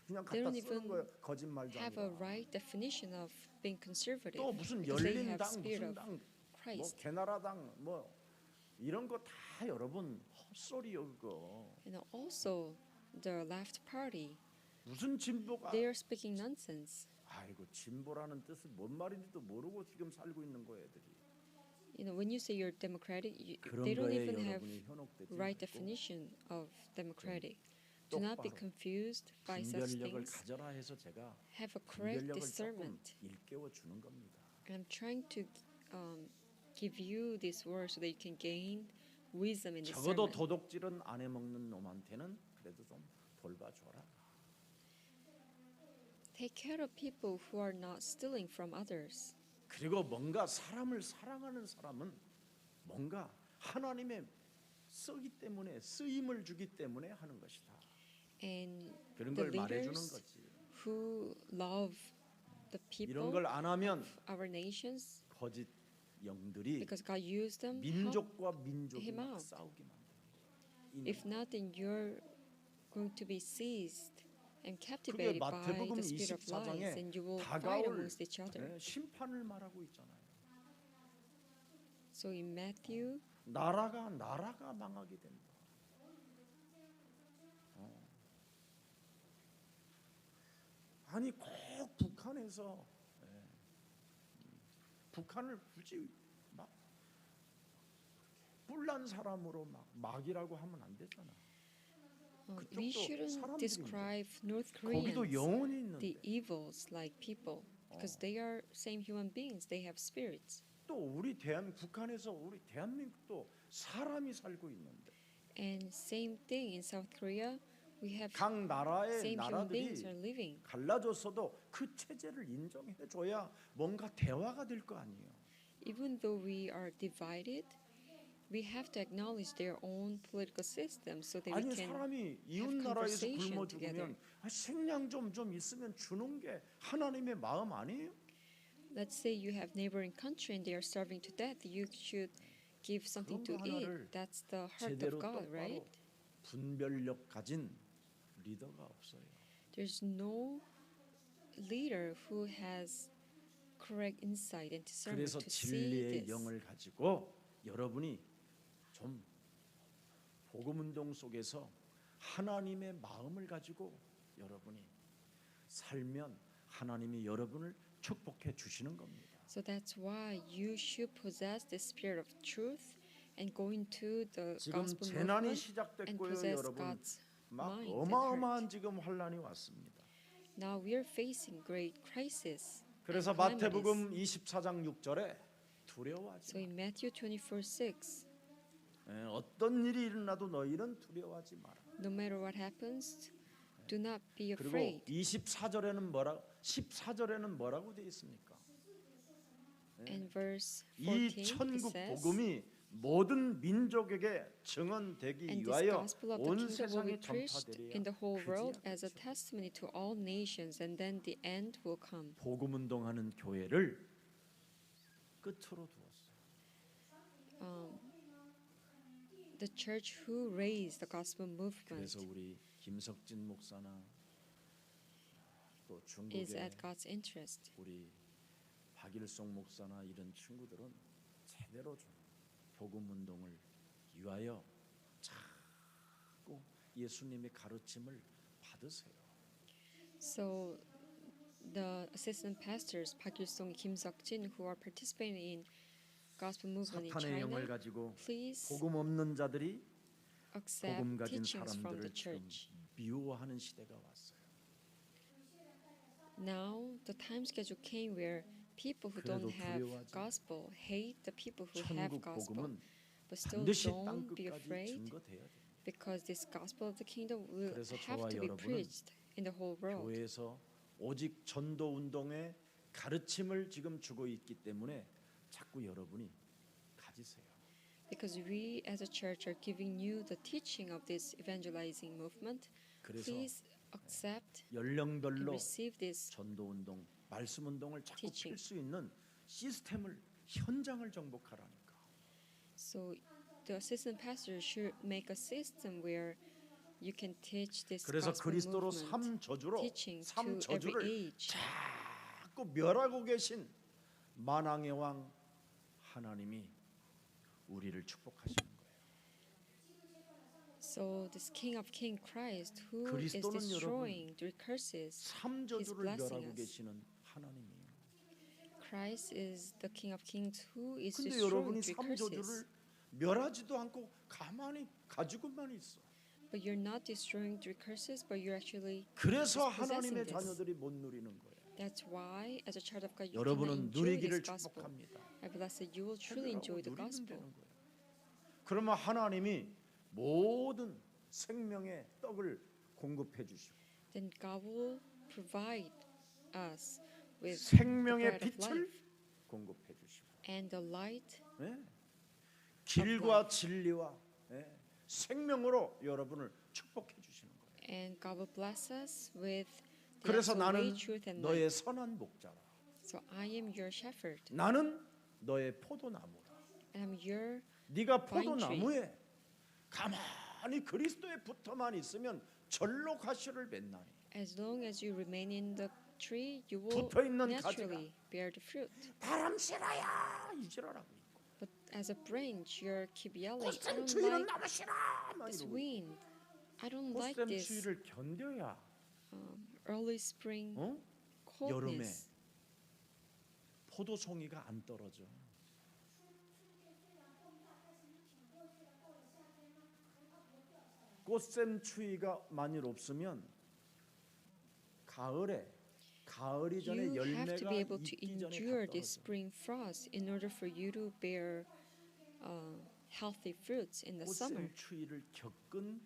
그냥 They 갖다 don't 쓰는 even 거예요. 거짓말도 have a 아니라. right definition of being conservative 또 무슨 because they have 열린당, spirit 무슨 of 당, 뭐 Christ. 개나라당 뭐 이런 거 다 여러분 헛소리요 그거. And also the left party, 무슨 진보가? they are speaking nonsense. 아이고 진보라는 뜻은 뭔 말인지도 모르고 지금 살고 있는 거예요, 애들이. You know, when you say you're democratic, 그런 they don't 거에 even have 여러분이 현혹되지 right 말고 definition of democratic. Do not be 똑바로 confused by such 분별력을 things. 가져라 해서 제가 Have a correct 분별력을 조금 discernment. 일깨워 주는 겁니다. I'm trying to give you this word so that you can gain wisdom and 적어도 discernment. 도둑질은 안 해먹는 놈한테는 그래도 좀 돌봐줘라. Take care of people who are not stealing from others. 그리고 뭔가 사람을 사랑하는 사람은 뭔가 하나님의 쓰임을 주기 때문에 하는 것이다. And 그런 the 걸 말해주는 leaders 거지. who love the 이런 people 걸 안 하면 of our nations, 거짓 영들이 because God used them, help 민족과 민족이 him 막 out. 싸우게 만들어요. If not, then you're going to be seized and 그게 captivated by 마태복음 the spirit of lies, 24장에 and you will fight 다가올 amongst each other. 심판을 말하고 있잖아요. So in Matthew, 나라가 망하게 된다. 아니 꼭 북한에서 북한을 굳이 막 뿔난 사람으로 막이라고 하면 안 되잖아. we 그쪽도 shouldn't 사람들인데. describe North 거기도 Koreans, 영혼이 the 있는데 evils like people, because they are same human beings. They have spirits. 또 북한에서 우리 대한민국도 사람이 살고 있는데 And same thing in South Korea, we have 각 나라의 same human beings 나라들이 are living. 갈라졌어도 그 체제를 인정해줘야 뭔가 대화가 될 거 아니에요. Even though we are divided, we have to acknowledge their own political system so that we 아니 can 사람이 이웃 나라에서 conversation 굶어 together. 죽으면 식량 좀 있으면 주는 게 하나님의 마음 아니에요? Let's say you have neighboring country and they are starving to death. You should give something to 그런 거 eat. 하나를 That's the heart 제대로 of God, 똑바로 right? 분별력 가진 리더가 없어요. There's no leader who has correct insight and discernment 그래서 to see 진리의 this. 영을 가지고 여러분이 좀 복음 운동 속에서 하나님의 마음을 가지고 여러분이 살면 하나님이 여러분을 축복해 주시는 겁니다. So that's why you should possess the spirit of truth and go into the 지금 gospel 재난이 movement and 시작됐고요, possess 여러분. God's 막 mind and 어마어마한 heart. 지금 환란이 왔습니다. Now we are facing great crisis. 그래서 and calamities. 마태복음 24장 6절에 두려워하지 So in Matthew 24:6, 마. 어떤 일이 일어나도 너희는 두려워하지 마라. no matter what happens, do not be 그리고 afraid. 14절에는 뭐라고 되어 있습니까? And verse 이 14 it 천국 says, 복음이 모든 민족에게 증언되기 and this 위하여 gospel of the 온 kingdom will be 세상에 preached 전파되리라. in the whole world 그지야, as a 그지. testimony to all nations, and then the end will come. 복음 운동하는 교회를 끝으로 두었어요. The church who raised the gospel movement 그래서 우리 김석진 목사나 또 is 중국의 at God's interest. 우리 박일송 목사나 이런 친구들은 제대로 좀 복음 운동을 위하여 자꾸 예수님의 가르침을 받으세요. So the assistant pastors Park Il-sung, Kim Seok-jin, who are participating in gospel movement in 사탄의 영을 China, 가지고 please 복음 없는 자들이 accept 복음 가진 teachings from the 사람들을 지금 church. 미워하는 시대가 왔어요. Now the time schedule came where people who 그래도 don't have 두려워하지 gospel hate the people who have 천국 gospel. 복음은 But still 반드시 땅 don't be 끝까지 afraid. 증거돼야 됩니다. because this gospel of the kingdom will 그래서 have 저와 to be 여러분은 preached in the whole world. 교회에서 오직 전도 운동의 가르침을 지금 주고 있기 때문에 자꾸 여러분이 가지세요. Because we as a church are giving you the teaching of this evangelizing movement, 그래서 please accept and 연령별로 receive this. 전도 운동, 말씀 운동을 자꾸 teaching. 필 수 있는 시스템을 현장을 정복하라니까. So the assistant pastor should make a system where you can teach this 그래서 gospel 그리스도로 movement, 삼저주로 teaching to every 삼저주를 age. 자꾸 멸하고 계신 만왕의 왕 하나님이 우리를 축복하시는 거예요. So this King of King Christ, who is 그리스도는 destroying the curses, 삼저주를 He's blessing 멸하고 us. 계시는 하나님이에요. Christ is the King of Kings who is 근데 destroying 여러분이 the 삼저주를 curses. 멸하지도 않고 가만히 가지고만 있어. But you're not destroying the curses, but you're actually 그래서 just possessing 하나님의 this. 자녀들이 못 누리는 거예요. That's why, as a child of God, you cannot 여러분은 enjoy this 누리기를 gospel. 축복합니다. I bless that you will truly enjoy the 누리면 gospel. 되는 거예요. 그러면 하나님이 모든 생명의 떡을 공급해 주시고 Then God will provide us with 생명의 the bread of 빛을 life 공급해 주시고 and the light, 네? 길과 진리와 네? 생명으로 여러분을 축복해 주시는 거예요. and God will bless us with the 그래서 actual way, 나는 truth, and 너의 light. 선한 목자라. So I am your shepherd, 나는 너의 포도나무라. and I'm your 네가 vine 포도나무에 가만히 그리스도에 붙어만 있으면 절로 가시를 맺나니. As long as you remain in the tree, you will 붙어 있는 naturally bear the fruit. 바람씨라야 이지라라고 있고. But as a branch, you keep yelling, I 꽃샘 don't 추위는 like 너무 싫어. 막 this 이러고. wind. I don't like 꽃샘 this 추위를 견뎌야 early spring 여름에 coldness. 포도송이가 안 떨어져. 꽃샘 추위가 만일 없으면 가을이 전에 You have to 열매가 be able to 익기 전에 endure 다 this 떨어져. spring frost in order for you to bear healthy fruits in the summer. 꽃샘 추위를 겪은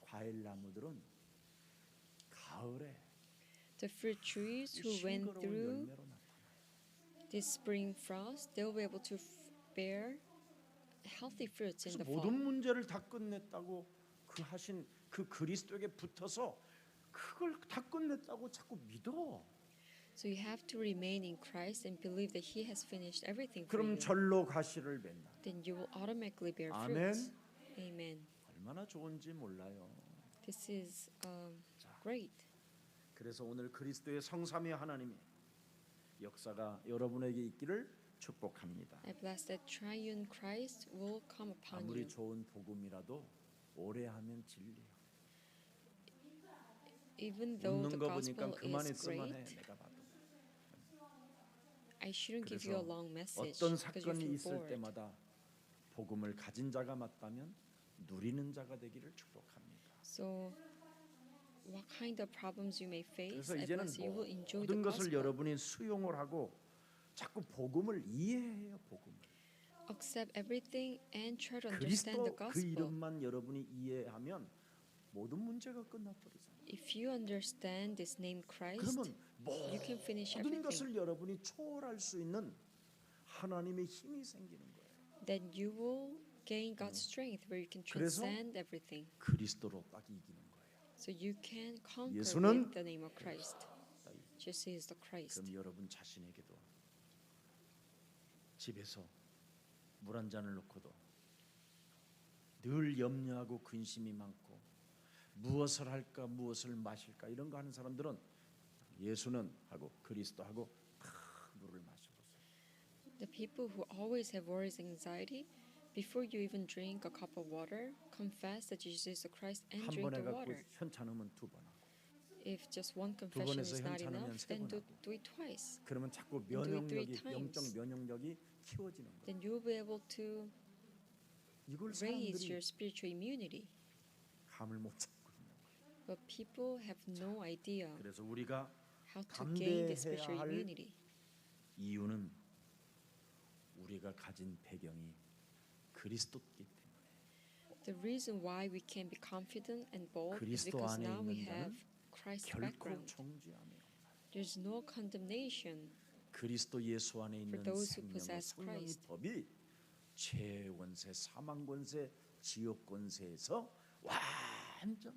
과일 나무들은 가을에 The fruit trees who went 싱그러운 through 열매로 나타나. this spring frost, they'll be able to bear healthy fruits in 그래서 the fall. 모든 문제를 다 끝냈다고 그 하신 그 그리스도에게 붙어서 그걸 다 끝냈다고 자꾸 믿어. So you have to remain in Christ and believe that He has finished everything for 그럼 you. 절로 가시를 맺나. Then you will automatically bear 아멘. fruits. Amen. 얼마나 좋은지 몰라요. This is great. 그래서 오늘 그리스도의 성삼위 하나님의 역사가 여러분에게 있기를 축복합니다. I bless that triune Christ will come upon 아무리 you. 좋은 복음이라도 오래 하면 질려요. Even though the 웃는 거 보니까 gospel 그만에 is 쓸만해. great, 내가 봐도. I shouldn't give you a 그래서 long message 어떤 because you 사건이 feel 있을 bored. 때마다 복음을 가진 자가 맞다면 누리는 자가 되기를 축복합니다. So, what kind of problems you may face, 그래서 I 이제는 bless you will enjoy the 모든 것을 gospel. 여러분이 수용을 하고 자꾸 복음을 이해해요. 복음을. Accept everything and try to understand the 그리스도 그 gospel. 이름만 여러분이 이해하면 모든 문제가 끝나버리잖아요. If you understand this name Christ, 그러면 you can finish 모든 everything. 것을 여러분이 초월할 수 있는 하나님의 힘이 생기는 거예요. Then you will gain God's strength where you can 그래서 transcend everything. 그리스도로 딱 이기는 거예요. So you can conquer 예수는 with the name of Christ. Jesus is the Christ. 그럼 여러분 자신에게도 집에서 물 한 잔을 놓고도 늘 염려하고 근심이 많고 무엇을 할까 무엇을 마실까 이런 거 하는 사람들은 예수는 하고 그리스도 하고 다 물을 마셔보세요. The people who always have worries and anxiety, before you even drink a cup of water, confess that Jesus is the Christ and 한 drink 번 the 해갖고 water. 현찬하면 두 번 하고 If just one confession 번에서 is not 현찬하면 enough, 세 then 번 do, 하고. do it twice. 그러면 자꾸 do it three 면역력이 times. 영적 면역력이 키워지는 거예요. Then you will be able to 이걸 raise 사람들이 your spiritual immunity. 감을 못 잡고 있는 거예요. But people have no idea 그래서 우리가 how to gain this 담대해야 spiritual 할 immunity. 이유는 우리가 가진 배경이 그리스도이기 때문에 The reason why we can be confident and bold is 그리스도 because 안에 now we 있는 have 자는 Christ's 결코 background. 정죄함이 없나니. There's no condemnation 그리스도 예수 안에 for 있는 those who 생명의 possess 성령의 Christ. 법이 죄 권세, 사망 권세, 지옥 권세에서 완전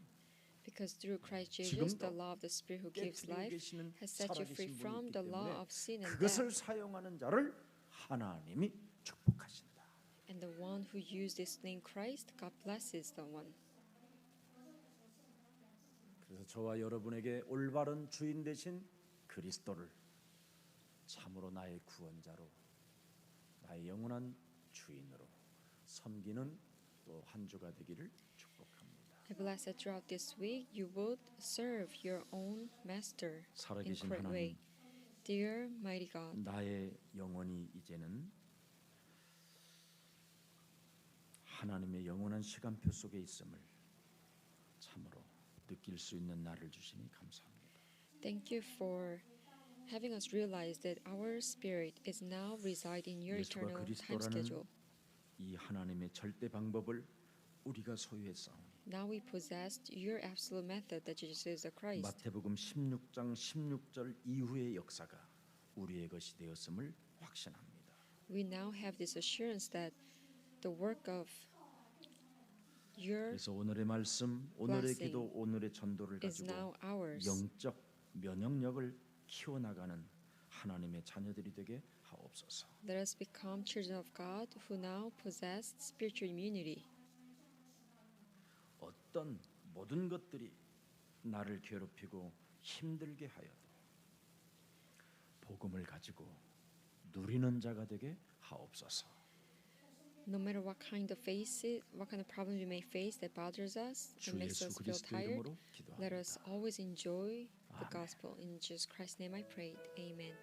Because through Christ Jesus, the 지금도 law of the Spirit who gives 깨뜨리고 life 계시는 has set you free 살아계신 분이 from 있기 the law 때문에 of sin and 그것을 death. 사용하는 자를 하나님이 축복하신다. And the one who used this name Christ, God blesses the one. 그래서 저와 여러분에게 올바른 주인 되신 그리스도를 참으로 나의 구원자로, 나의 영원한 주인으로 섬기는 또 한 주가 되기를 축복합니다. I bless that throughout this week you would serve your own master in 살아계신 correct 하나님, way. Dear mighty God, 나의 영혼이 이제는 하나님의 영원한 시간표 속에 있음을 참으로 느낄 수 있는 날을 주시니 감사합니다. thank you for having us realize that our spirit is now reside in your 예수가 eternal time 그리스도라는 schedule. 이 하나님의 절대 방법을 우리가 소유했사오니 Now we possessed your absolute method that Jesus is the Christ. 마태복음 16장 16절 이후의 역사가 우리의 것이 되었음을 확신합니다. We now have this assurance that the work of your 그래서 오늘의 말씀, 오늘의 blessing 기도, 오늘의 전도를 is 가지고 now ours. 영적 면역력을 키워나가는 하나님의 자녀들이 되게 하옵소서. Let us become children of God who now possess spiritual immunity. 어떤 모든 것들이 나를 괴롭히고 힘들게 하여도 복음을 가지고 누리는 자가 되게 하옵소서. No matter what kind of problem we may face that bothers us, that 주 makes 예수 us feel 그리스도 tired, 이름으로 let us 기도합니다. always enjoy the 아멘. gospel. In Jesus Christ's name I prayed. Amen.